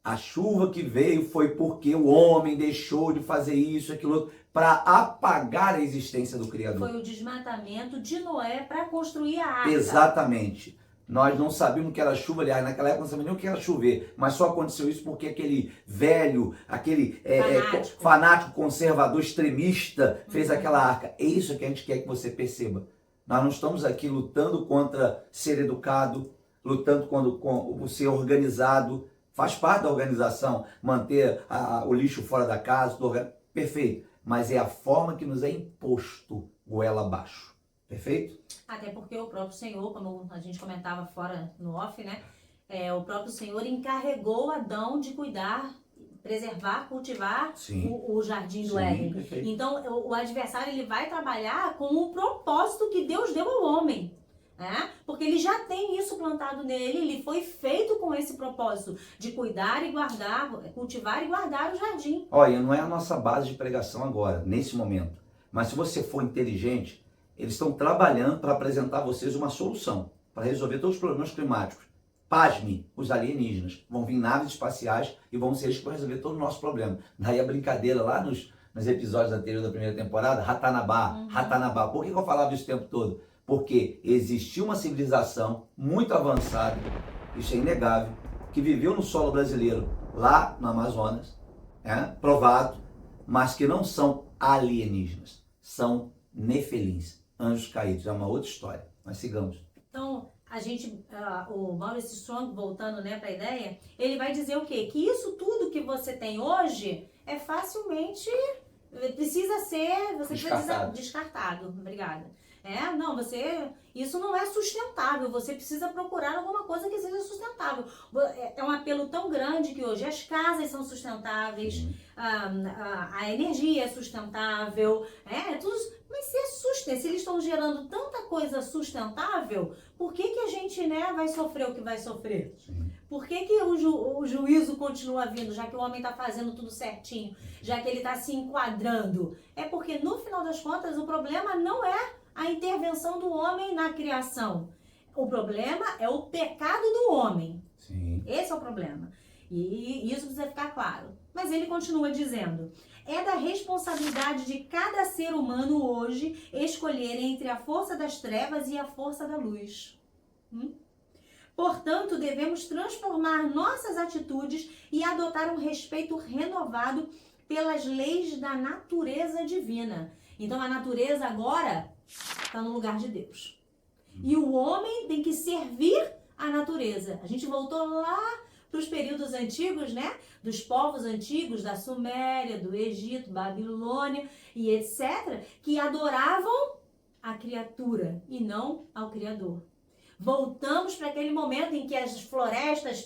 S5: a chuva que veio foi porque o homem deixou de fazer isso, aquilo outro, para apagar a existência do Criador.
S6: Foi o desmatamento de Noé para construir a arca.
S5: Exatamente. Nós não sabíamos o que era chuva, aliás, naquela época não sabíamos nem o que era chover, mas só aconteceu isso porque aquele velho, aquele fanático conservador, extremista, fez aquela arca. É isso que a gente quer que você perceba. Nós não estamos aqui lutando contra ser educado, lutando com ser organizado, faz parte da organização, manter o lixo fora da casa, perfeito, mas é a forma que nos é imposto goela abaixo, perfeito?
S6: Até porque o próprio Senhor, como a gente comentava fora no off, né, o próprio Senhor encarregou Adão de cuidar, preservar, cultivar o jardim do Éden.
S5: Perfeito.
S6: Então o adversário ele vai trabalhar com o propósito que Deus deu ao homem. Porque ele já tem isso plantado nele, ele foi feito com esse propósito de cuidar e guardar, cultivar e guardar o jardim.
S5: Olha, não é a nossa base de pregação agora, nesse momento, mas se você for inteligente, eles estão trabalhando para apresentar a vocês uma solução, para resolver todos os problemas climáticos. Pasme, os alienígenas, vão vir naves espaciais e vão ser eles que vão resolver todo o nosso problema. Daí a brincadeira lá nos episódios anteriores da primeira temporada, Ratanabá, Ratanabá. Por que eu falava isso o tempo todo? Porque existiu uma civilização muito avançada, isso é inegável, que viveu no solo brasileiro, lá no Amazonas, provado, mas que não são alienígenas, são nefelins, anjos caídos, é uma outra história, mas sigamos.
S6: Então, o Maurice Strong, voltando para a ideia, ele vai dizer o quê? Que isso tudo que você tem hoje é facilmente, precisa ser descartado. Obrigada. Isso não é sustentável, você precisa procurar alguma coisa que seja sustentável. É um apelo tão grande que hoje as casas são sustentáveis, a energia é sustentável, tudo, mas se eles estão gerando tanta coisa sustentável, por que a gente vai sofrer o que vai sofrer? Por que o juízo continua vindo, já que o homem está fazendo tudo certinho, já que ele está se enquadrando? É porque no final das contas o problema não é a intervenção do homem na criação. O problema é o pecado do homem.
S5: Sim.
S6: Esse é o problema. E isso precisa ficar claro. Mas ele continua dizendo, é da responsabilidade de cada ser humano hoje escolher entre a força das trevas e a força da luz. Portanto, devemos transformar nossas atitudes e adotar um respeito renovado pelas leis da natureza divina. Então, a natureza agora está no lugar de Deus. E o homem tem que servir a natureza. A gente voltou lá para os períodos antigos, né? Dos povos antigos, da Suméria, do Egito, Babilônia e etc., que adoravam a criatura e não ao Criador. Voltamos para aquele momento em que as florestas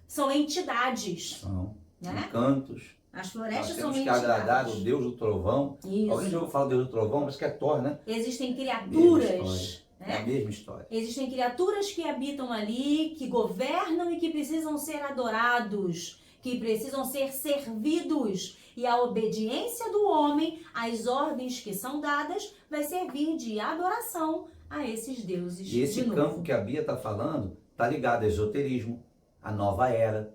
S6: são entidades.
S5: São
S6: né?
S5: encantos.
S6: As florestas são
S5: Nós temos que
S6: entidades.
S5: agradar o Deus do trovão.
S6: Isso.
S5: Alguém já ouviu falar do Deus do trovão? Mas que é Thor, né?
S6: Existem
S5: Mesma
S6: criaturas,
S5: história. É a
S6: né?
S5: mesma história.
S6: Existem criaturas que habitam ali, que governam e que precisam ser adorados, que precisam ser servidos. E a obediência do homem às ordens que são dadas vai servir de adoração a esses deuses.
S5: E esse
S6: de novo.
S5: campo que a Bia está falando está ligado ao esoterismo, à nova era.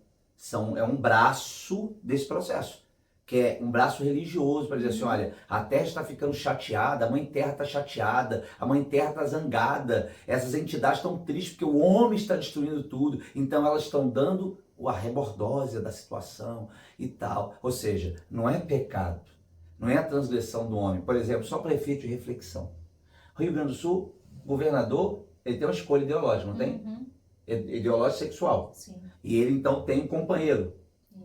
S5: É um braço desse processo, que é um braço religioso para dizer assim, olha, a Terra está ficando chateada, a Mãe Terra está chateada, a Mãe Terra está zangada, essas entidades estão tristes porque o homem está destruindo tudo, então elas estão dando a rebordósia da situação e tal. Ou seja, não é pecado, não é a transgressão do homem. Por exemplo, só para efeito de reflexão. Rio Grande do Sul, governador, ele tem uma escolha ideológica, não tem? Ideológica sexual.
S6: Sim.
S5: E ele então tem um companheiro.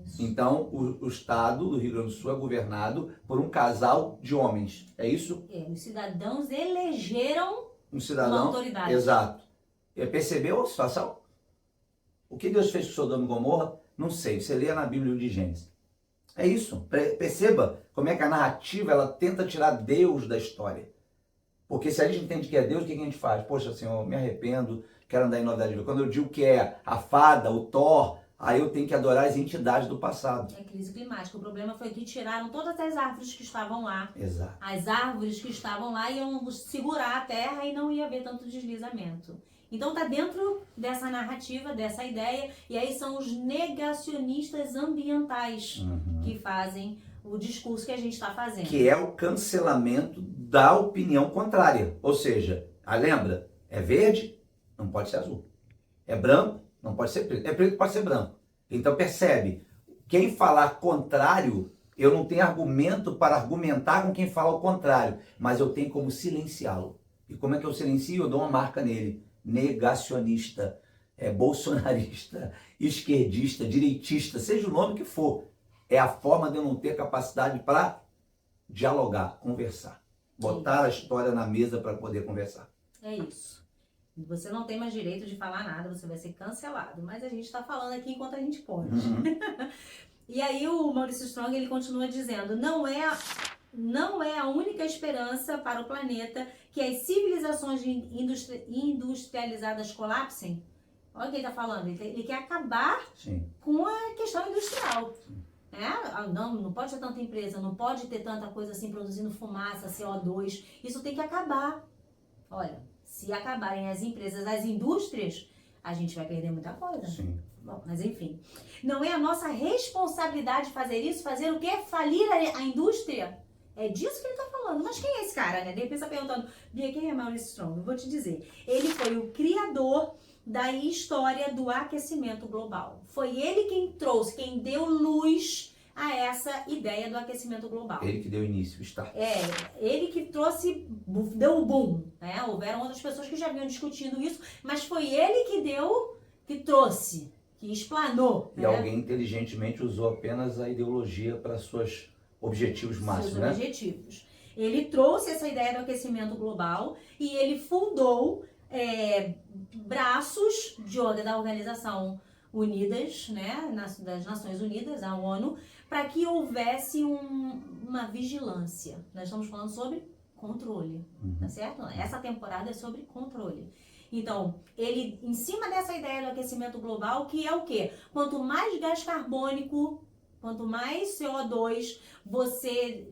S6: Isso.
S5: Então o estado do Rio Grande do Sul é governado por um casal de homens. É isso?
S6: Os cidadãos elegeram
S5: Um cidadão.
S6: uma autoridade.
S5: Exato. Percebeu a situação? O que Deus fez com Sodoma e Gomorra? Não sei. Você lê na Bíblia de Gênesis. É isso. Perceba como é que a narrativa ela tenta tirar Deus da história. Porque se a gente entende que é Deus, o que a gente faz? Poxa, Senhor, me arrependo, quero andar em novidade de vida. Quando eu digo que é a fada, o Thor, aí eu tenho que adorar as entidades do passado.
S6: É crise climática. O problema foi que tiraram todas as árvores que estavam lá.
S5: Exato.
S6: As árvores que estavam lá iam segurar a terra e não ia haver tanto deslizamento. Então tá dentro dessa narrativa, dessa ideia, e aí são os negacionistas ambientais que fazem o discurso que a gente está fazendo.
S5: Que é o cancelamento da opinião contrária. Ou seja, lembra? É verde, não pode ser azul. É branco, não pode ser preto. É preto, pode ser branco. Então percebe, quem falar contrário, eu não tenho argumento para argumentar com quem fala o contrário, mas eu tenho como silenciá-lo. E como é que eu silencio? Eu dou uma marca nele. Negacionista, bolsonarista, esquerdista, direitista, seja o nome que for. É a forma de eu não ter capacidade para dialogar, conversar. Botar a história na mesa para poder conversar.
S6: É isso. Você não tem mais direito de falar nada, você vai ser cancelado. Mas a gente está falando aqui enquanto a gente pode. E aí o Maurício Strong ele continua dizendo, não é a única esperança para o planeta que as civilizações industrializadas colapsem. Olha o que ele está falando. Ele quer acabar com a questão industrial. Não pode ter tanta empresa, não pode ter tanta coisa assim produzindo fumaça, CO2. Isso tem que acabar. Olha, se acabarem as empresas, as indústrias, a gente vai perder muita coisa.
S5: Sim.
S6: Bom, mas enfim. Não é a nossa responsabilidade fazer isso? Fazer o quê? Falir a indústria? É disso que ele está falando. Mas quem é esse cara, né? De repente você está perguntando, Bia, quem é Maurício Strong? Eu vou te dizer. Ele foi o criador da história do aquecimento global. Foi ele quem trouxe, quem deu luz a essa ideia do aquecimento global.
S5: Ele que deu início, o start.
S6: Ele que trouxe, deu o boom, né? Houveram outras pessoas que já vinham discutindo isso, mas foi ele que trouxe, que explanou.
S5: E alguém inteligentemente usou apenas a ideologia para seus objetivos máximos, né?
S6: Objetivos. Ele trouxe essa ideia do aquecimento global e ele fundou braços da Organização Unidas, né, das Nações Unidas, a ONU, para que houvesse uma vigilância. Nós estamos falando sobre controle, tá certo? Essa temporada é sobre controle. Então, ele, em cima dessa ideia do aquecimento global, que é o quê? Quanto mais gás carbônico, quanto mais CO2 você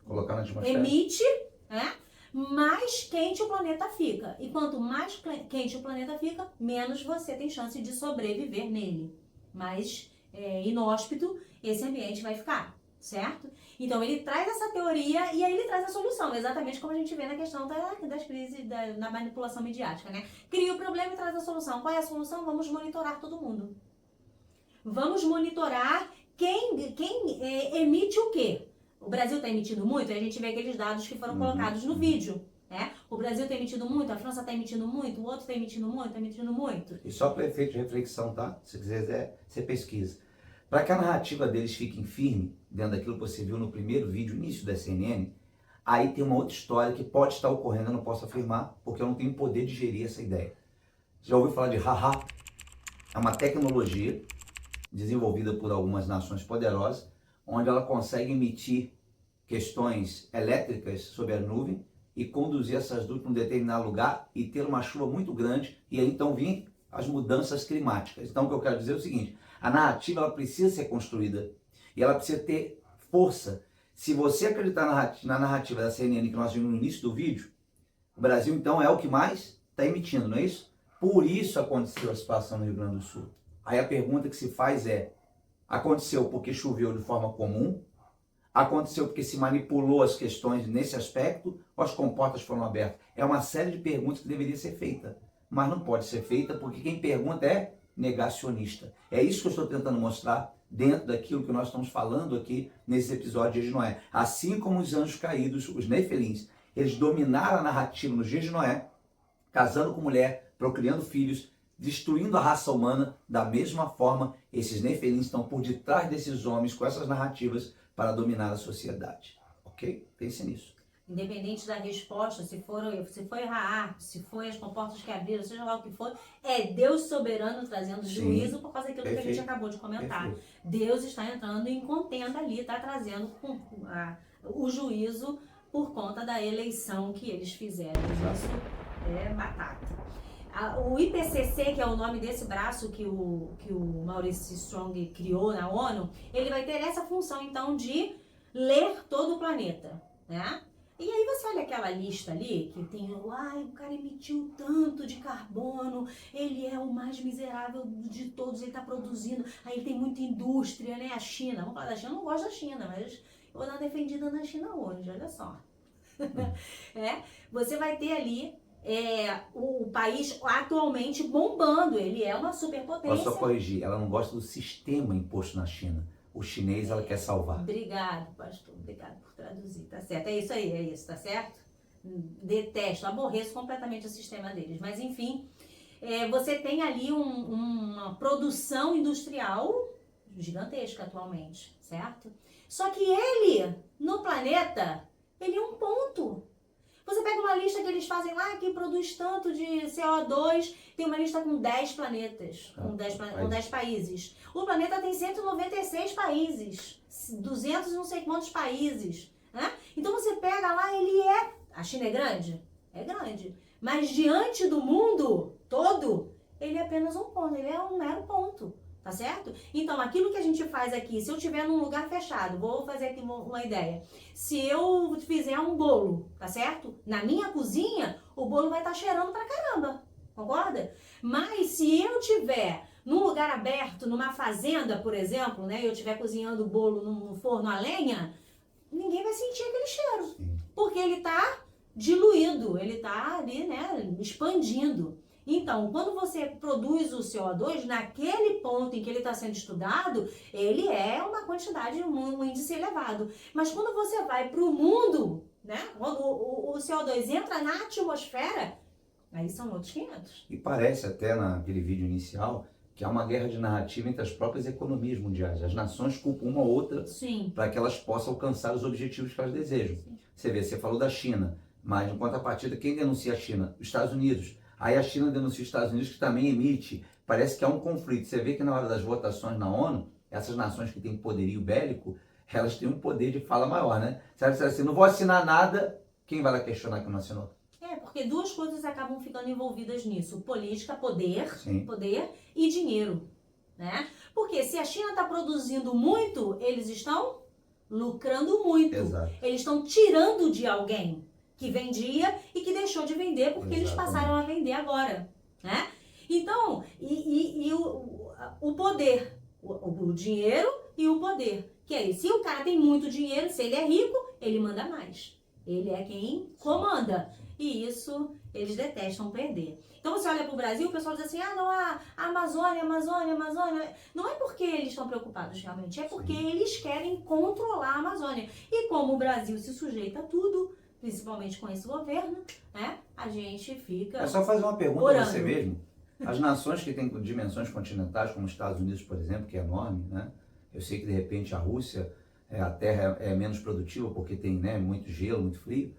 S5: colocar na atmosfera,
S6: emite, né? Mais quente o planeta fica. E quanto mais quente o planeta fica, menos você tem chance de sobreviver nele. Mais inóspito esse ambiente vai ficar, certo? Então ele traz essa teoria e aí ele traz a solução, exatamente como a gente vê na questão das crises, na manipulação midiática, né? Cria o problema e traz a solução. Qual é a solução? Vamos monitorar todo mundo. Vamos monitorar quem emite o quê? O Brasil está emitindo muito, e a gente vê aqueles dados que foram colocados no vídeo. Né? O Brasil está emitindo muito, a França está emitindo muito, o outro está emitindo muito, está emitindo muito.
S5: E só para efeito de reflexão, tá? Se quiser, você pesquisa. Para que a narrativa deles fique firme, dentro daquilo que você viu no primeiro vídeo, início da CNN, aí tem uma outra história que pode estar ocorrendo, eu não posso afirmar, porque eu não tenho poder de gerir essa ideia. Já ouviu falar de haha? É uma tecnologia desenvolvida por algumas nações poderosas, onde ela consegue emitir questões elétricas sobre a nuvem e conduzir essas nuvens para um determinado lugar e ter uma chuva muito grande e aí então vir as mudanças climáticas. Então o que eu quero dizer é o seguinte, a narrativa ela precisa ser construída e ela precisa ter força. Se você acreditar na narrativa da CNN que nós vimos no início do vídeo, o Brasil então é o que mais está emitindo, não é isso? Por isso aconteceu a situação no Rio Grande do Sul. Aí a pergunta que se faz é, aconteceu porque choveu de forma comum? Aconteceu porque se manipulou as questões nesse aspecto ou as comportas foram abertas? É uma série de perguntas que deveria ser feita, mas não pode ser feita porque quem pergunta é negacionista. É isso que eu estou tentando mostrar dentro daquilo que nós estamos falando aqui nesse episódio de Noé. Assim como os anjos caídos, os nefelins, eles dominaram a narrativa nos dias de Noé, casando com mulher, procriando filhos, destruindo a raça humana, da mesma forma, esses nefelins estão por detrás desses homens com essas narrativas para dominar a sociedade. Ok? Pense nisso.
S6: Independente da resposta, se foi Raá, se foi as comportas que abriram, seja lá o que for, é Deus soberano trazendo juízo por causa daquilo que a gente acabou de comentar. Perfeito. Deus está entrando em contenda ali, está trazendo o juízo por conta da eleição que eles fizeram. Isso é batata. O IPCC, que é o nome desse braço que o Maurice Strong criou na ONU, ele vai ter essa função, então, de ler todo o planeta, né? E aí você olha aquela lista ali, que tem, o cara emitiu tanto de carbono, ele é o mais miserável de todos, ele está produzindo, aí ele tem muita indústria, né? A China, vamos falar da China, eu não gosto da China, mas eu vou dar defendida na China hoje, olha só. Você vai ter ali o país atualmente bombando, ele é uma superpotência.
S5: Posso só corrigir, ela não gosta do sistema imposto na China. O chinês ela quer salvar.
S6: Obrigado, pastor, obrigado por traduzir, tá certo? É isso aí, é isso, tá certo? Detesto, aborreço completamente o sistema deles, mas enfim, você tem ali uma produção industrial gigantesca atualmente, certo? Só que ele, no planeta, ele é um ponto. Você pega uma lista que eles fazem lá, que produz tanto de CO2, tem uma lista com 10 planetas, com 10 países. O planeta tem 196 países, 200 não sei quantos países. Né? Então você pega lá, a China é grande? É grande. Mas diante do mundo todo, ele é apenas um ponto, ele é um mero ponto. Tá certo? Então, aquilo que a gente faz aqui, se eu estiver num lugar fechado, vou fazer aqui uma ideia. Se eu fizer um bolo, tá certo? Na minha cozinha, o bolo vai estar cheirando pra caramba, concorda? Mas se eu tiver num lugar aberto, numa fazenda, por exemplo, né? Eu estiver cozinhando o bolo no forno a lenha, ninguém vai sentir aquele cheiro. Porque ele tá diluído, ele tá ali, né? Expandindo. Então, quando você produz o CO2, naquele ponto em que ele está sendo estudado, ele é uma quantidade, um índice elevado. Mas quando você vai para o mundo, né, quando o CO2 entra na atmosfera, aí são outros 500.
S5: E parece até naquele vídeo inicial que há uma guerra de narrativa entre as próprias economias mundiais. As nações culpam uma outra para que elas possam alcançar os objetivos que elas desejam. Sim. Você falou da China, mas em contrapartida, quem denuncia a China? Os Estados Unidos. Aí a China denuncia os Estados Unidos, que também emite. Parece que há um conflito. Você vê que na hora das votações na ONU, essas nações que têm poderio bélico, elas têm um poder de fala maior, né? Se ela disser assim, não vou assinar nada, quem vai lá questionar que não assinou?
S6: Porque duas coisas acabam ficando envolvidas nisso. Política, poder e dinheiro, né? Porque se a China está produzindo muito, eles estão lucrando muito.
S5: Exato.
S6: Eles estão tirando de alguém que vendia e que deixou de vender porque eles passaram a vender agora, né? Então, o poder, o dinheiro e o poder, Que aí, se o cara tem muito dinheiro, se ele é rico, ele manda mais. Ele é quem comanda. E isso eles detestam perder. Então você olha para o Brasil, o pessoal diz assim, ah, não, a Amazônia. Não é porque eles estão preocupados realmente, é porque eles querem controlar a Amazônia. E como o Brasil se sujeita a tudo, principalmente com esse governo, né, a gente fica
S5: É só fazer uma pergunta
S6: orando.
S5: a você mesmo. As nações que têm dimensões continentais, como os Estados Unidos, por exemplo, que é enorme, né? Eu sei que de repente a Rússia, a terra é menos produtiva porque tem, né, muito gelo, muito frio,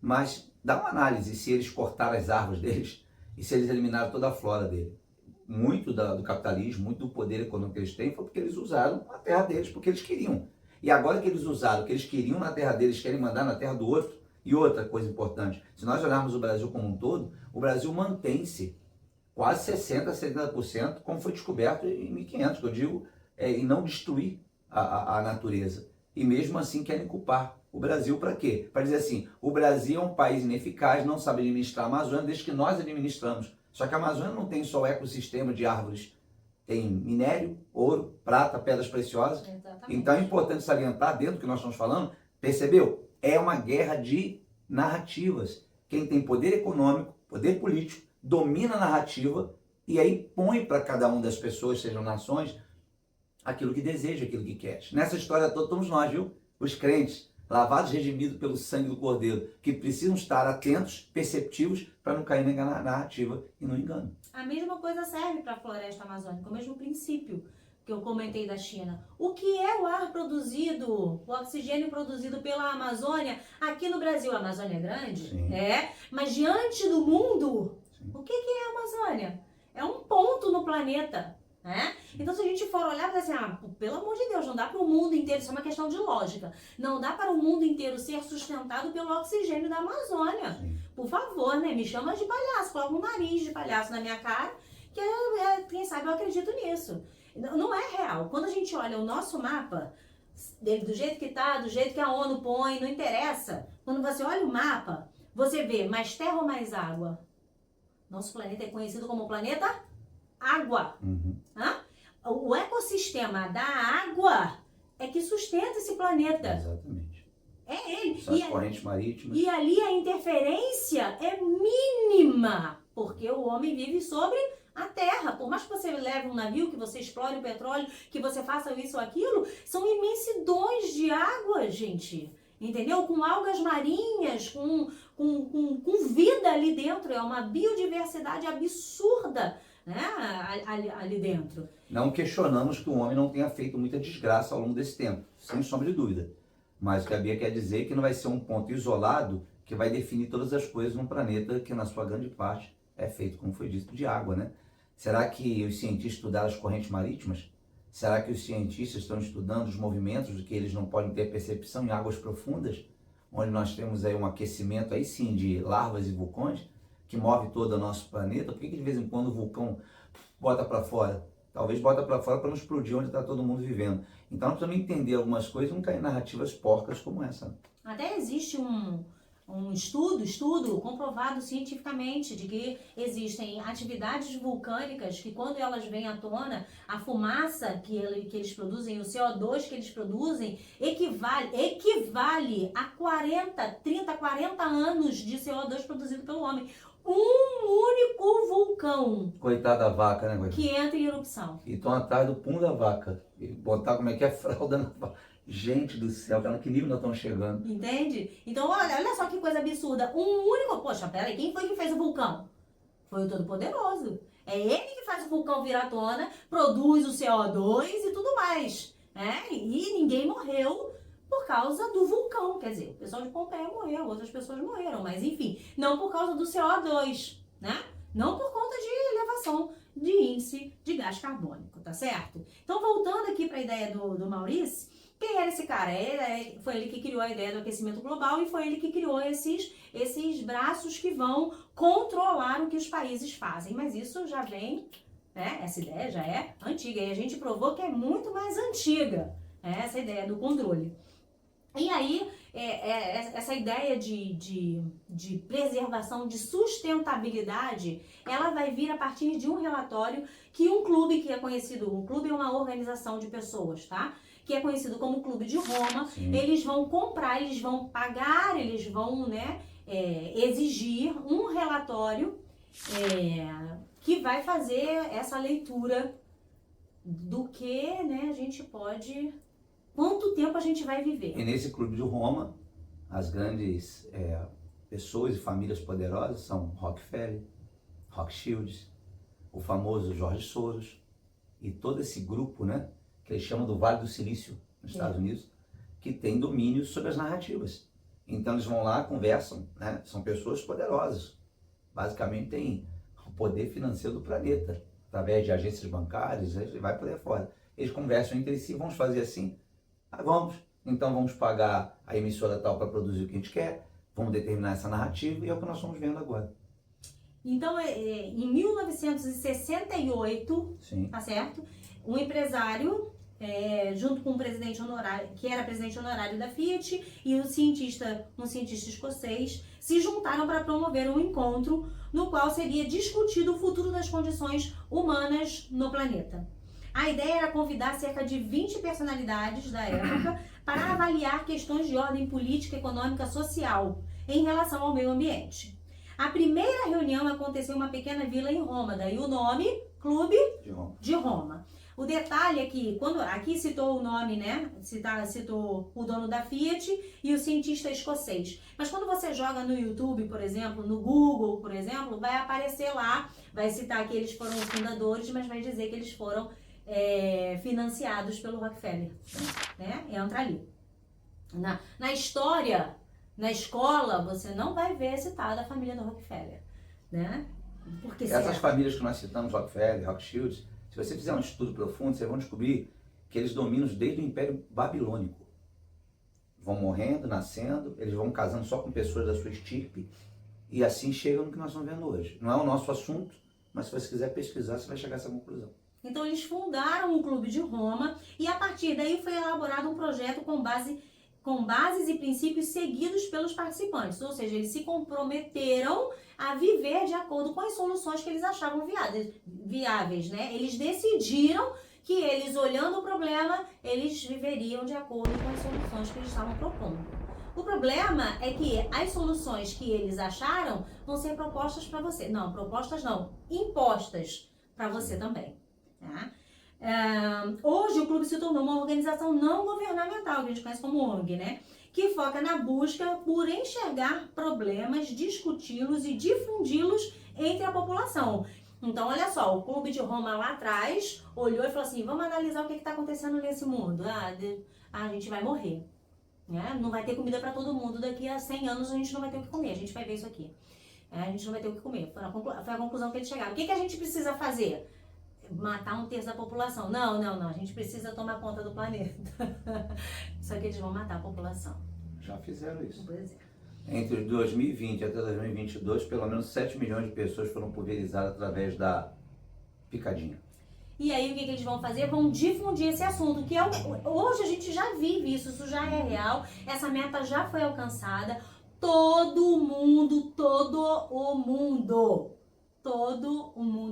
S5: mas dá uma análise se eles cortaram as árvores deles e se eles eliminaram toda a flora dele. Muito do capitalismo, muito do poder econômico que eles têm foi porque eles usaram a terra deles porque eles queriam. E agora que eles usaram o que eles queriam na terra deles, querem mandar na terra do outro. E outra coisa importante, se nós olharmos o Brasil como um todo, o Brasil mantém-se quase 60%, 70%, como foi descoberto em 1500, que eu digo, e não destruir a natureza. E mesmo assim querem culpar o Brasil para quê? Para dizer assim, o Brasil é um país ineficaz, não sabe administrar a Amazônia, desde que nós administramos. Só que a Amazônia não tem só o ecossistema de árvores, tem minério, ouro, prata, pedras preciosas.
S6: Exatamente.
S5: Então é importante salientar, dentro do que nós estamos falando, percebeu? É uma guerra de narrativas. Quem tem poder econômico, poder político, domina a narrativa e aí põe para cada uma das pessoas, sejam nações, aquilo que deseja, aquilo que quer. Nessa história toda somos nós, viu? Os crentes, lavados e redimidos pelo sangue do Cordeiro, que precisam estar atentos, perceptivos, para não cair na narrativa e no engano.
S6: A mesma coisa serve para a floresta amazônica, o mesmo princípio que eu comentei da China. O que é o ar produzido, o oxigênio produzido pela Amazônia? Aqui no Brasil, a Amazônia é grande?
S5: Sim.
S6: É, mas diante do mundo,
S5: Sim.
S6: o que é a Amazônia? É um ponto no planeta. Né? Então, se a gente for olhar e dizer assim, pelo amor de Deus, não dá para o mundo inteiro, isso é uma questão de lógica, não dá para o mundo inteiro ser sustentado pelo oxigênio da Amazônia.
S5: Sim.
S6: Por favor, né? Me chama de palhaço, coloca um nariz de palhaço na minha cara, que quem sabe eu acredito nisso. Não é real. Quando a gente olha o nosso mapa, do jeito que tá, do jeito que a ONU põe, não interessa. Quando você olha o mapa, você vê mais terra ou mais água? Nosso planeta é conhecido como planeta água.
S5: Uhum.
S6: O ecossistema da água é que sustenta esse planeta.
S5: Exatamente.
S6: É ele.
S5: São as correntes marítimas.
S6: E ali a interferência é mínima, porque o homem vive sobre a terra. Por mais que você leve um navio, que você explore o petróleo, que você faça isso ou aquilo, são imensidões de água, gente. Entendeu? Com algas marinhas, com vida ali dentro. É uma biodiversidade absurda, né? Ali dentro.
S5: Não questionamos que o homem não tenha feito muita desgraça ao longo desse tempo, sem sombra de dúvida. Mas o que a Bia quer dizer é que não vai ser um ponto isolado que vai definir todas as coisas num planeta que, na sua grande parte, é feito, como foi dito, de água, né? Será que os cientistas estudaram as correntes marítimas? Será que os cientistas estão estudando os movimentos de que eles não podem ter percepção em águas profundas, onde nós temos aí um aquecimento, aí sim, de larvas e vulcões, que move todo o nosso planeta? Por que de vez em quando o vulcão bota para fora? Talvez bota para fora para não explodir onde está todo mundo vivendo. Então nós precisamos entender algumas coisas e não cair em narrativas porcas como essa.
S6: Até existe um estudo comprovado cientificamente de que existem atividades vulcânicas que, quando elas vêm à tona, a fumaça que eles produzem, o CO2 que eles produzem, equivale a 30, 40 anos de CO2 produzido pelo homem. Um único vulcão.
S5: Coitada da vaca, né?
S6: Que entra em erupção.
S5: E estão atrás do pum da vaca. E botar como é que é a fralda na vaca. Gente do céu, cara, que nível nós estamos chegando?
S6: Entende? Então, olha só que coisa absurda. Um único... Poxa, peraí, quem foi que fez o vulcão? Foi o Todo-Poderoso. É ele que faz o vulcão vir à tona, produz o CO2 e tudo mais. Né? E ninguém morreu por causa do vulcão. Quer dizer, o pessoal de Pompeia morreu, outras pessoas morreram. Mas, enfim, não por causa do CO2, né? Não por conta de elevação de índice de gás carbônico, tá certo? Então, voltando aqui para a ideia do Maurício, quem era esse cara? Foi ele que criou a ideia do aquecimento global e foi ele que criou esses braços que vão controlar o que os países fazem. Mas isso já vem, né? Essa ideia já é antiga e a gente provou que é muito mais antiga, né? Essa ideia do controle. E aí, essa ideia de preservação, de sustentabilidade, ela vai vir a partir de um relatório que um clube que é conhecido, um clube é uma organização de pessoas, tá? que é conhecido como Clube de Roma.
S5: Sim.
S6: Eles vão comprar, eles vão pagar, eles vão, né, exigir um relatório que vai fazer essa leitura do que, né, a gente pode, quanto tempo a gente vai viver.
S5: E nesse Clube de Roma, as grandes pessoas e famílias poderosas são Rockefeller, Rothschild, o famoso George Soros e todo esse grupo, né, que eles chamam do Vale do Silício, nos Estados Unidos, que tem domínio sobre as narrativas. Então eles vão lá, conversam, né, são pessoas poderosas, basicamente têm o poder financeiro do planeta, através de agências bancárias, vai por aí fora. Eles conversam entre si, vamos fazer assim? Vamos. Então vamos pagar a emissora tal para produzir o que a gente quer, vamos determinar essa narrativa e é o que nós estamos vendo agora.
S6: Então, em 1968,
S5: Sim.
S6: tá certo? Um empresário, junto com o presidente honorário, que era presidente honorário da Fiat, e um cientista escocês, se juntaram para promover um encontro no qual seria discutido o futuro das condições humanas no planeta. A ideia era convidar cerca de 20 personalidades da época para avaliar questões de ordem política, econômica, social em relação ao meio ambiente. A primeira reunião aconteceu em uma pequena vila em Roma, daí o nome Clube de Roma. O detalhe é que, quando aqui citou o nome, né, citou o dono da Fiat e o cientista escocês. Mas quando você joga no YouTube, por exemplo, no Google, por exemplo, vai aparecer lá, vai citar que eles foram os fundadores, mas vai dizer que eles foram financiados pelo Rockefeller, né? Entra ali. Na história, na escola, você não vai ver citada a família do Rockefeller, né? Porque
S5: essas famílias que nós citamos, Rockefeller, Rothschild, se você fizer um estudo profundo, vocês vão descobrir que eles dominam desde o Império Babilônico. Vão morrendo, nascendo, eles vão casando só com pessoas da sua estirpe e assim chegam no que nós estamos vendo hoje. Não é o nosso assunto, mas se você quiser pesquisar, você vai chegar a essa conclusão.
S6: Então eles fundaram o Clube de Roma e a partir daí foi elaborado um projeto com bases e princípios seguidos pelos participantes, ou seja, eles se comprometeram a viver de acordo com as soluções que eles achavam viáveis, né? Eles decidiram que eles, olhando o problema, eles viveriam de acordo com as soluções que eles estavam propondo. O problema é que as soluções que eles acharam vão ser propostas para você. Não, propostas não, impostas para você também. Tá? Hoje o clube se tornou uma organização não governamental, que a gente conhece como ONG, né? Que foca na busca por enxergar problemas, discuti-los e difundi-los entre a população. Então, olha só, o Clube de Roma lá atrás olhou e falou assim, vamos analisar o que está acontecendo nesse mundo. A gente vai morrer, né? Não vai ter comida para todo mundo, daqui a 100 anos a gente não vai ter o que comer, a gente vai ver isso aqui. A gente não vai ter o que comer, foi a conclusão que eles chegaram. O que a gente precisa fazer? Matar 1/3 da população. Não, a gente precisa tomar conta do planeta. Só que eles vão matar a população.
S5: Já fizeram isso.
S6: Pois é.
S5: Entre 2020 até 2022, pelo menos 7 milhões de pessoas foram pulverizadas através da picadinha.
S6: E aí o que eles vão fazer? Vão difundir esse assunto, que hoje a gente já vive isso já é real, essa meta já foi alcançada. Todo o mundo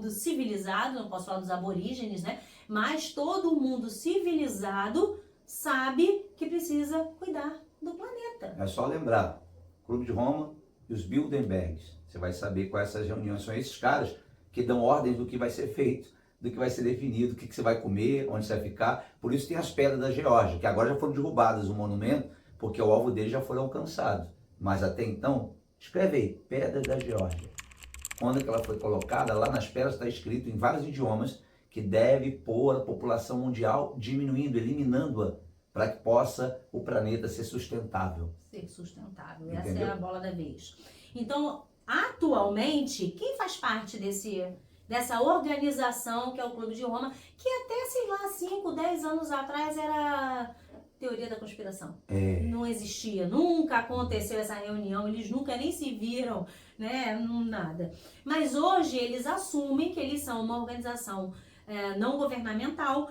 S6: civilizado, não posso falar dos aborígenes, né? Mas todo o mundo civilizado sabe que precisa cuidar do planeta.
S5: É só lembrar, Clube de Roma e os Bilderbergs. Você vai saber quais essas reuniões são esses caras que dão ordens do que vai ser feito, do que vai ser definido, o que você vai comer, onde você vai ficar. Por isso tem as pedras da Geórgia, que agora já foram derrubadas o monumento, porque o alvo deles já foi alcançado. Mas até então, escreve aí, Pedra da Geórgia. Quando que ela foi colocada, lá nas pedras está escrito em vários idiomas que deve pôr a população mundial diminuindo, eliminando-a, para que possa o planeta ser sustentável.
S6: Ser sustentável,
S5: Entendeu?
S6: Essa é a bola da vez. Então, atualmente, quem faz parte dessa organização que é o Clube de Roma, que até, sei lá, 5, 10 anos atrás era teoria da conspiração. Não existia, nunca aconteceu essa reunião, eles nunca nem se viram, né, nada. Mas hoje eles assumem que eles são uma organização não governamental,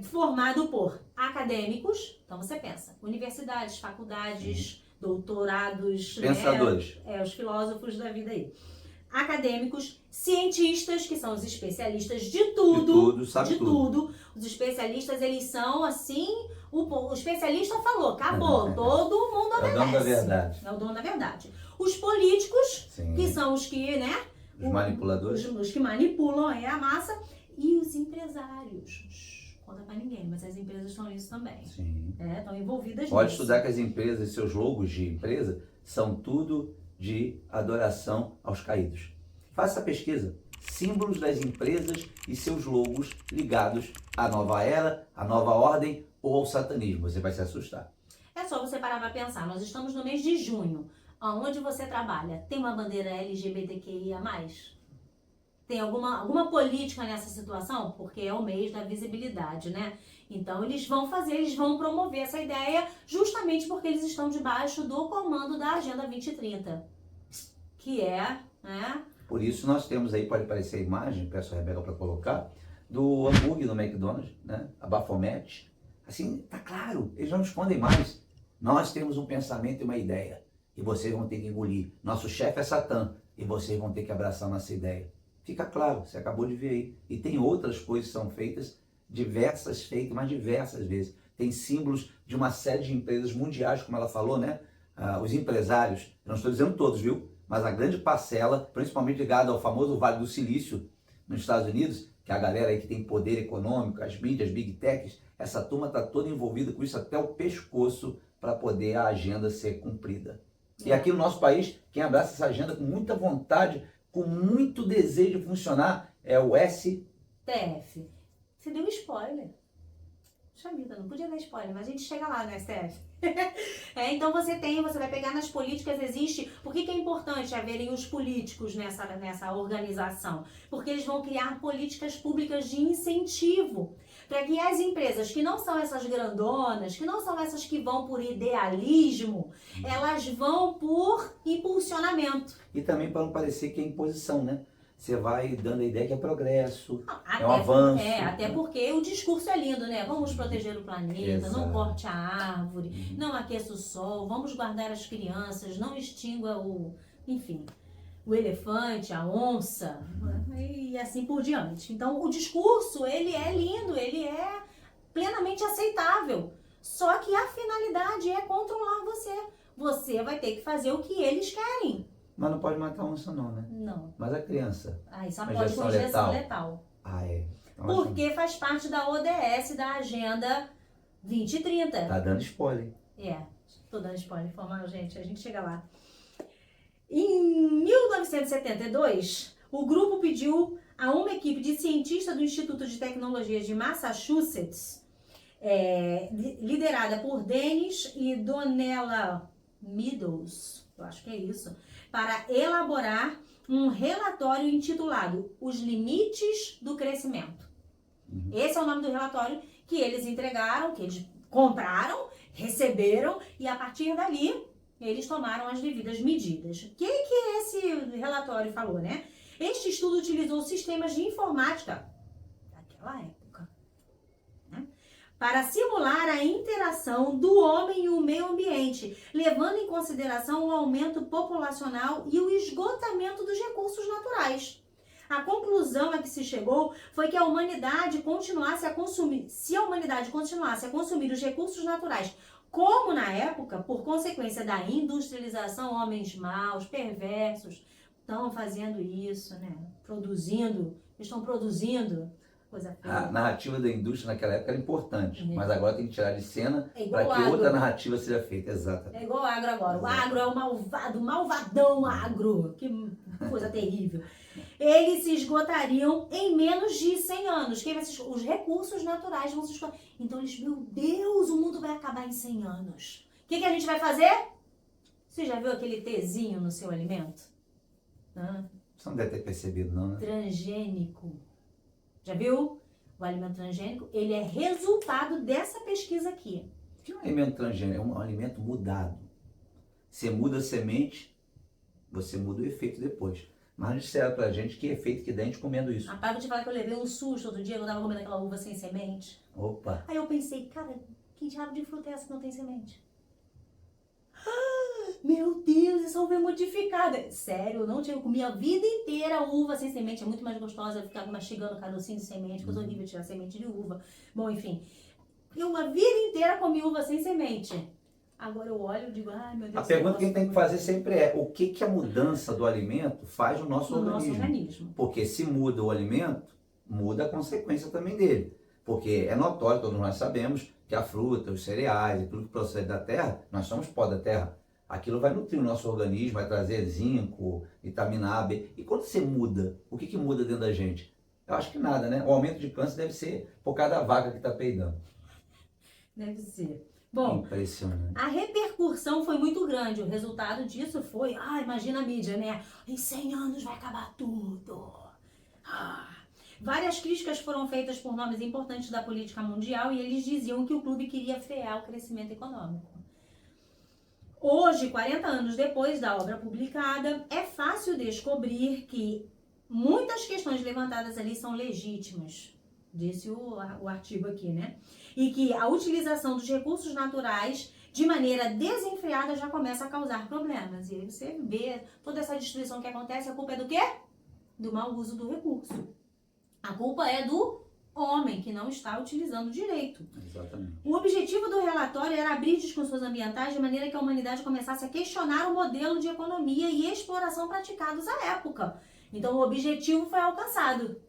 S6: formado por acadêmicos, então você pensa, universidades, faculdades, doutorados,
S5: pensadores,
S6: os filósofos da vida aí. acadêmicos, cientistas, que são os especialistas de tudo.
S5: De tudo, sabe tudo.
S6: Os especialistas, eles são assim, o especialista falou, acabou, todo mundo obedece.
S5: É o dono da verdade.
S6: É o dono da verdade. Os políticos,
S5: Sim.
S6: que são os que, né?
S5: Os manipuladores.
S6: Os que manipulam a massa. E os empresários. Conta pra ninguém, mas as empresas estão nisso também.
S5: Sim.
S6: Estão envolvidas
S5: Pode
S6: nisso.
S5: estudar que as empresas, seus logos de empresa, são tudo de adoração aos caídos. Faça a pesquisa. Símbolos das empresas e seus logos ligados à nova era, à nova ordem ou ao satanismo. Você vai se assustar.
S6: É só você parar pra pensar. Nós estamos no mês de junho. Onde você trabalha, tem uma bandeira LGBTQIA+. Tem alguma política nessa situação? Porque é o mês da visibilidade, né? Então eles vão promover essa ideia justamente porque eles estão debaixo do comando da Agenda 2030. Que é, né?
S5: Por isso nós temos aí, pode aparecer a imagem, peço a Rebeca para colocar, do hambúrguer no McDonald's, né? A Baphomet. Assim, tá claro, eles não escondem mais. Nós temos um pensamento e uma ideia. E vocês vão ter que engolir. Nosso chefe é Satã. E vocês vão ter que abraçar nossa ideia. Fica claro, você acabou de ver aí. E tem outras coisas que são feitas, mas diversas vezes. Tem símbolos de uma série de empresas mundiais, como ela falou, né? Os empresários, eu não estou dizendo todos, viu? Mas a grande parcela, principalmente ligada ao famoso Vale do Silício, nos Estados Unidos, que é a galera aí que tem poder econômico, as mídias, Big Techs, essa turma está toda envolvida com isso até o pescoço para poder a agenda ser cumprida. E aqui no nosso país, quem abraça essa agenda com muita vontade, com muito desejo de funcionar, é o STF.
S6: Você deu spoiler. Puxa vida, não podia dar spoiler, mas a gente chega lá no STF. Então você vai pegar nas políticas, existe... Por que é importante haverem os políticos nessa organização? Porque eles vão criar políticas públicas de incentivo para que as empresas que não são essas grandonas, que não são essas que vão por idealismo, elas vão por impulsionamento.
S5: E também para não parecer que é imposição, né? Você vai dando a ideia que é progresso, é um avanço.
S6: Até porque o discurso é lindo, né? Vamos proteger o planeta,
S5: Exato.
S6: Não corte a árvore, não aqueça o sol, vamos guardar as crianças, não extingua o elefante, a onça, e assim por diante. Então, o discurso, ele é lindo, ele é plenamente aceitável. Só que a finalidade é controlar você. Você vai ter que fazer o que eles querem.
S5: Mas não pode matar a onça não, né?
S6: Não.
S5: Mas a criança?
S6: Isso pode com injeção letal.
S5: É. Então,
S6: porque faz parte da ODS, da Agenda 2030.
S5: Tá dando spoiler.
S6: Tô dando spoiler, informal, gente. A gente chega lá. Em 1972, o grupo pediu a uma equipe de cientistas do Instituto de Tecnologia de Massachusetts, liderada por Dennis e Donella Meadows, eu acho que é isso, para elaborar um relatório intitulado Os Limites do Crescimento. Esse é o nome do relatório que eles entregaram, que eles compraram, receberam e a partir dali eles tomaram as devidas medidas. O que esse relatório falou, né? Este estudo utilizou sistemas de informática daquela época, né, para simular a interação do homem e o meio ambiente, levando em consideração o aumento populacional e o esgotamento dos recursos naturais. A conclusão a que se chegou foi que se a humanidade continuasse a consumir os recursos naturais, como na época, por consequência da industrialização, homens maus, perversos, estão fazendo isso, né? Estão produzindo coisa feia.
S5: A narrativa da indústria naquela época era importante, mas agora tem que tirar de cena para que
S6: agro.
S5: outra narrativa seja feita, exatamente.
S6: É igual o agro agora. O agro é o malvadão agro. Que coisa terrível. Eles se esgotariam em menos de 100 anos. Os recursos naturais vão se esgotar. Então eles, meu Deus, o mundo vai acabar em 100 anos. O que a gente vai fazer? Você já viu aquele Tzinho no seu alimento?
S5: Você não deve ter percebido, não, né?
S6: Transgênico. Já viu? O alimento transgênico, ele é resultado dessa pesquisa aqui.
S5: O que é um alimento transgênico? É um alimento mudado. Você muda a semente, você muda o efeito depois. Mas não disseram pra gente que efeito que dá a gente comendo isso.
S6: Rapaz, vou te falar que eu levei um susto outro dia, eu tava comendo aquela uva sem semente.
S5: Opa!
S6: Aí eu pensei, cara, que diabo de fruta é essa que não tem semente? Meu Deus, essa uva é modificada. Sério, eu não tinha, eu comi a vida inteira uva sem semente. É muito mais gostosa ficar mastigando carocinho de semente, coisa horrível tirar semente de uva. Bom, enfim. Eu a vida inteira comi uva sem semente. Agora eu olho e digo, ai meu Deus.
S5: A pergunta que a gente tem que fazer sempre é, o que a mudança do alimento faz no nosso organismo? Porque se muda o alimento, muda a consequência também dele. Porque é notório, todos nós sabemos, que a fruta, os cereais e tudo que procede da terra, nós somos pó da terra. Aquilo vai nutrir o nosso organismo, vai trazer zinco, vitamina A, B. E quando você muda, o que muda dentro da gente? Eu acho que nada, né? O aumento de câncer deve ser por causa da vaca que está peidando.
S6: Deve ser. Bom,
S5: impressionante.
S6: A repercussão foi muito grande. O resultado disso foi, imagina a mídia, né? Em 100 anos vai acabar tudo. Várias críticas foram feitas por nomes importantes da política mundial e eles diziam que o clube queria frear o crescimento econômico. Hoje, 40 anos depois da obra publicada, é fácil descobrir que muitas questões levantadas ali são legítimas, disse o artigo aqui, né? E que a utilização dos recursos naturais de maneira desenfreada já começa a causar problemas. E aí você vê toda essa destruição que acontece, a culpa é do quê? Do mau uso do recurso. A culpa é do homem que não está utilizando direito.
S5: Exatamente.
S6: O objetivo do relatório era abrir discussões ambientais de maneira que a humanidade começasse a questionar o modelo de economia e exploração praticados à época. Então o objetivo foi alcançado,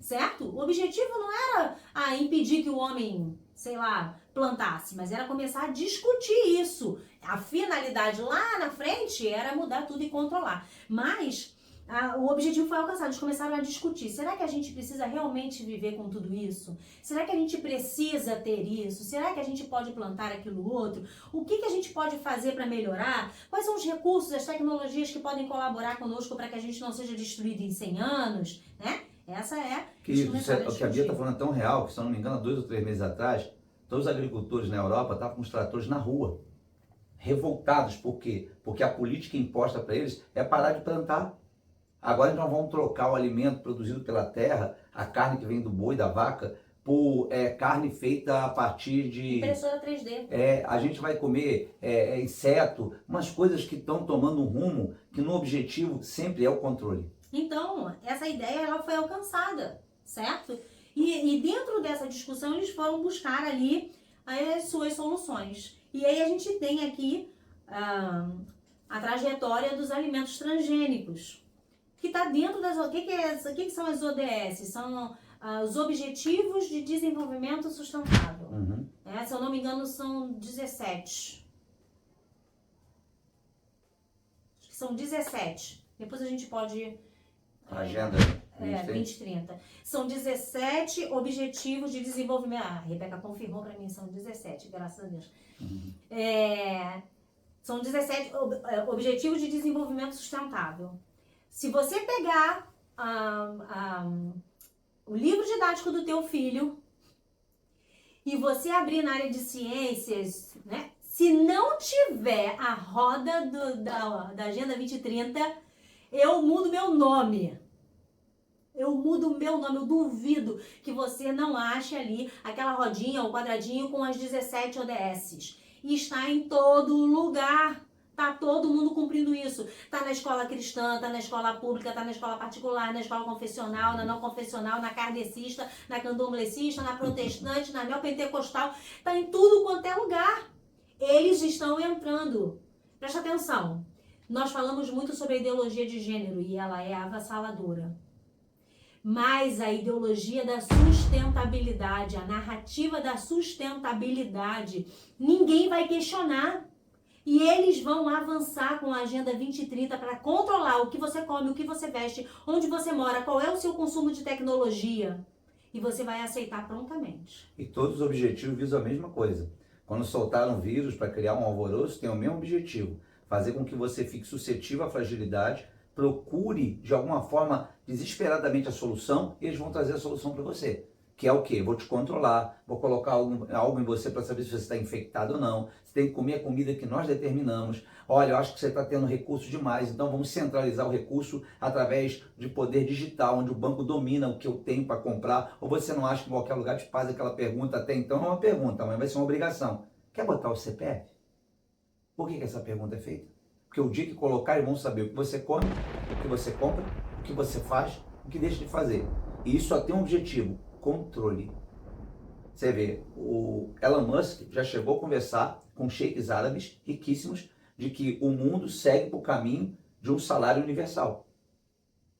S6: certo? O objetivo não era impedir que o homem, sei lá, plantasse, mas era começar a discutir isso. A finalidade lá na frente era mudar tudo e controlar. Mas o objetivo foi alcançado, eles começaram a discutir. Será que a gente precisa realmente viver com tudo isso? Será que a gente precisa ter isso? Será que a gente pode plantar aquilo outro? O que a gente pode fazer para melhorar? Quais são os recursos, as tecnologias que podem colaborar conosco para que a gente não seja destruído em 100 anos? Né? Essa é
S5: o que a Bia está falando é tão real, que se eu não me engano, 2 ou 3 meses atrás, todos os agricultores na Europa estavam com os tratores na rua, revoltados. Por quê? Porque a política imposta para eles é parar de plantar. Agora nós vamos trocar o alimento produzido pela terra, a carne que vem do boi, da vaca, por carne feita a partir de...
S6: impressora 3D.
S5: A gente vai comer inseto, umas coisas que estão tomando um rumo que no objetivo sempre é o controle.
S6: Então, essa ideia ela foi alcançada, certo? E dentro dessa discussão eles foram buscar ali as suas soluções. E aí a gente tem aqui a trajetória dos alimentos transgênicos, que está dentro das... O que são as ODS? São os Objetivos de Desenvolvimento Sustentável.
S5: Uhum.
S6: Se eu não me engano, são 17. Acho que são 17. Depois a gente pode...
S5: Agenda
S6: 2030. São 17 Objetivos de Desenvolvimento. A Rebeca confirmou para mim, são 17, graças a Deus.
S5: Uhum.
S6: São 17 Objetivos de Desenvolvimento Sustentável. Se você pegar o livro didático do teu filho e você abrir na área de ciências, né? Se não tiver a roda da Agenda 2030, eu mudo meu nome. Eu duvido que você não ache ali aquela rodinha, o quadradinho com as 17 ODSs. E está em todo lugar. Tá todo mundo cumprindo isso. Tá na escola cristã, tá na escola pública, tá na escola particular, na escola confessional, na não confessional, na kardecista, na candomblessista, na protestante, na neopentecostal. Tá em tudo quanto é lugar. Eles estão entrando. Presta atenção. Nós falamos muito sobre a ideologia de gênero e ela é avassaladora. Mas a ideologia da sustentabilidade, a narrativa da sustentabilidade, ninguém vai questionar. E eles vão avançar com a Agenda 2030 para controlar o que você come, o que você veste, onde você mora, qual é o seu consumo de tecnologia. E você vai aceitar prontamente.
S5: E todos os objetivos visam a mesma coisa. Quando soltaram vírus para criar um alvoroço, tem o mesmo objetivo. Fazer com que você fique suscetível à fragilidade, procure de alguma forma desesperadamente a solução e eles vão trazer a solução para você. Que é o quê? Vou te controlar, vou colocar algo em você para saber se você está infectado ou não. Você tem que comer a comida que nós determinamos. Olha, eu acho que você está tendo recurso demais, então vamos centralizar o recurso através de poder digital, onde o banco domina o que eu tenho para comprar. Ou você não acha que em qualquer lugar te faz aquela pergunta? Até então é uma pergunta, mas vai ser uma obrigação. Quer botar o CPF? Por que essa pergunta é feita? Porque o dia que colocar, eles vão saber o que você come, o que você compra, o que você faz, o que deixa de fazer. E isso só tem um objetivo, controle. Você vê, o Elon Musk já chegou a conversar com sheiks árabes riquíssimos de que o mundo segue por caminho de um salário universal.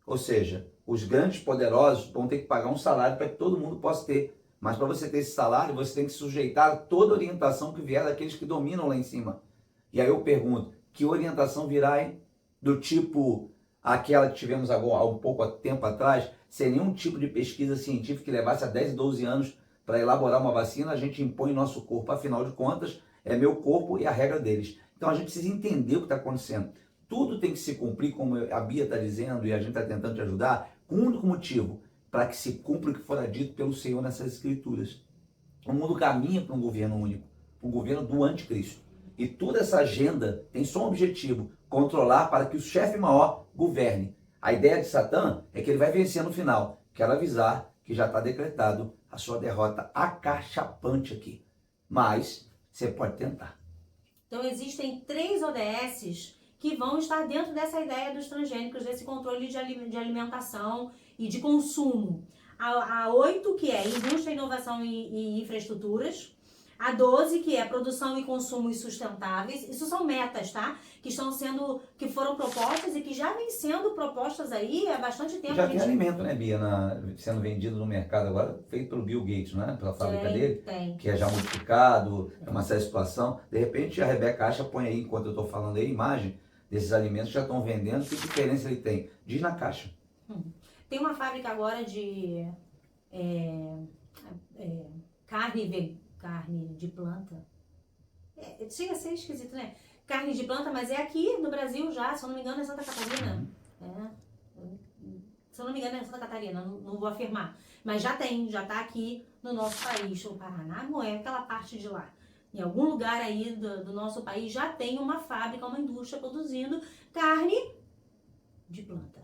S5: Ou seja, os grandes poderosos vão ter que pagar um salário para que todo mundo possa ter. Mas para você ter esse salário, você tem que se sujeitar a toda a orientação que vier daqueles que dominam lá em cima. E aí eu pergunto, que orientação virá, hein? Do tipo aquela que tivemos agora, há um pouco tempo atrás, sem nenhum tipo de pesquisa científica que levasse a 10, 12 anos para elaborar uma vacina, a gente impõe em nosso corpo. Afinal de contas, é meu corpo e a regra deles. Então a gente precisa entender o que está acontecendo. Tudo tem que se cumprir, como a Bia está dizendo, e a gente está tentando te ajudar, com um único motivo, para que se cumpra o que fora dito pelo Senhor nessas escrituras. O mundo caminha para um governo único, um governo do anticristo. E toda essa agenda tem só um objetivo, controlar para que o chefe maior governe. A ideia de Satã é que ele vai vencer no final. Quero avisar que já está decretado a sua derrota acachapante aqui. Mas você pode tentar.
S6: Então existem 3 ODSs que vão estar dentro dessa ideia dos transgênicos, desse controle de alimentação e de consumo. A 8, que é indústria, inovação e infraestruturas. A 12, que é produção e consumo sustentáveis. Isso são metas, tá? Que foram propostas e que já vêm sendo propostas aí há bastante tempo.
S5: Já tem alimento, né, Bia, sendo vendido no mercado agora, feito pelo Bill Gates, né? Pela fábrica dele,
S6: tem.
S5: Que é já modificado, é uma séria situação. De repente a Rebeca Acha põe aí, enquanto eu estou falando aí, imagem desses alimentos que já estão vendendo. Que diferença ele tem? Diz na caixa.
S6: Tem uma fábrica agora de carne de planta. Chega a ser esquisito, né? Carne de planta, mas é aqui no Brasil já, se eu não me engano é Santa Catarina. Se eu não me engano é Santa Catarina, não vou afirmar. Mas já tá aqui no nosso país. O Paraná não é aquela parte de lá. Em algum lugar aí do nosso país já tem uma fábrica, uma indústria produzindo carne de planta.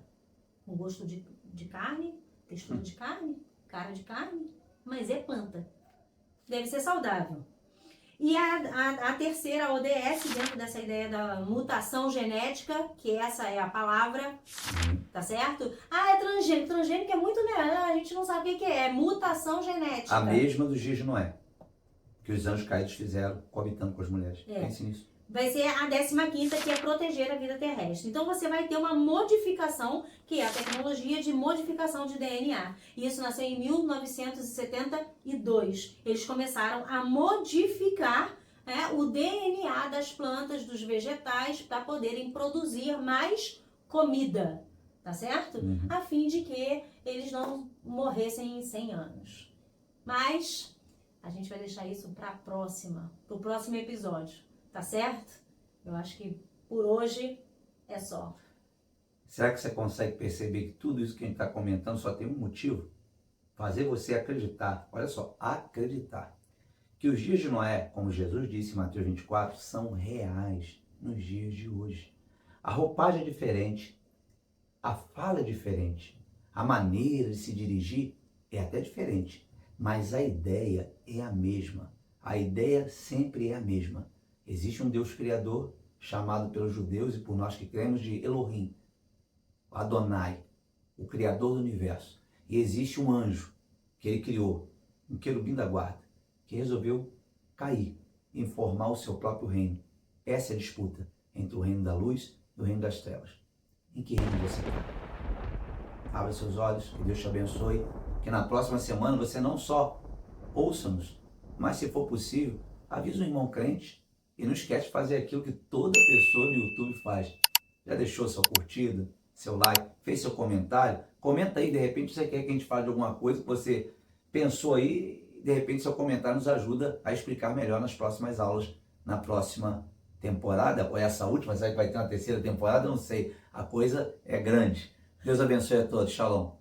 S6: Com gosto de carne, textura de carne, cara de carne, mas é planta. Deve ser saudável. E a terceira ODS, dentro dessa ideia da mutação genética, que essa é a palavra, tá certo? É transgênico. Transgênico é muito, né? A gente não sabe o que é. É mutação genética.
S5: A mesma dos dias de Noé, que os anjos caídos fizeram, coabitando com as mulheres. Pense nisso.
S6: Vai ser a 15ª, que é proteger a vida terrestre. Então você vai ter uma modificação, que é a tecnologia de modificação de DNA. E isso nasceu em 1972. Eles começaram a modificar o DNA das plantas, dos vegetais, para poderem produzir mais comida, tá certo? A fim de que eles não morressem em 100 anos. Mas a gente vai deixar isso para o próximo episódio. Tá certo? Eu acho que por hoje é só.
S5: Será que você consegue perceber que tudo isso que a gente está comentando só tem um motivo? Fazer você acreditar, olha só, acreditar, que os dias de Noé, como Jesus disse em Mateus 24, são reais nos dias de hoje. A roupagem é diferente, a fala é diferente, a maneira de se dirigir é até diferente, mas a ideia é a mesma. A ideia sempre é a mesma. Existe um Deus Criador, chamado pelos judeus e por nós que cremos de Elohim, Adonai, o Criador do Universo. E existe um anjo que ele criou, um querubim da guarda, que resolveu cair e formar o seu próprio reino. Essa é a disputa entre o reino da luz e o reino das trevas. Em que reino você está? Abra seus olhos, que Deus te abençoe, que na próxima semana você não só ouça-nos, mas se for possível, avise um irmão crente. E não esquece de fazer aquilo que toda pessoa no YouTube faz. Já deixou sua curtida, seu like, fez seu comentário? Comenta aí, de repente você quer que a gente fale de alguma coisa que você pensou aí, e de repente seu comentário nos ajuda a explicar melhor nas próximas aulas, na próxima temporada, ou essa última, será que vai ter uma terceira temporada? Não sei. A coisa é grande. Deus abençoe a todos. Shalom.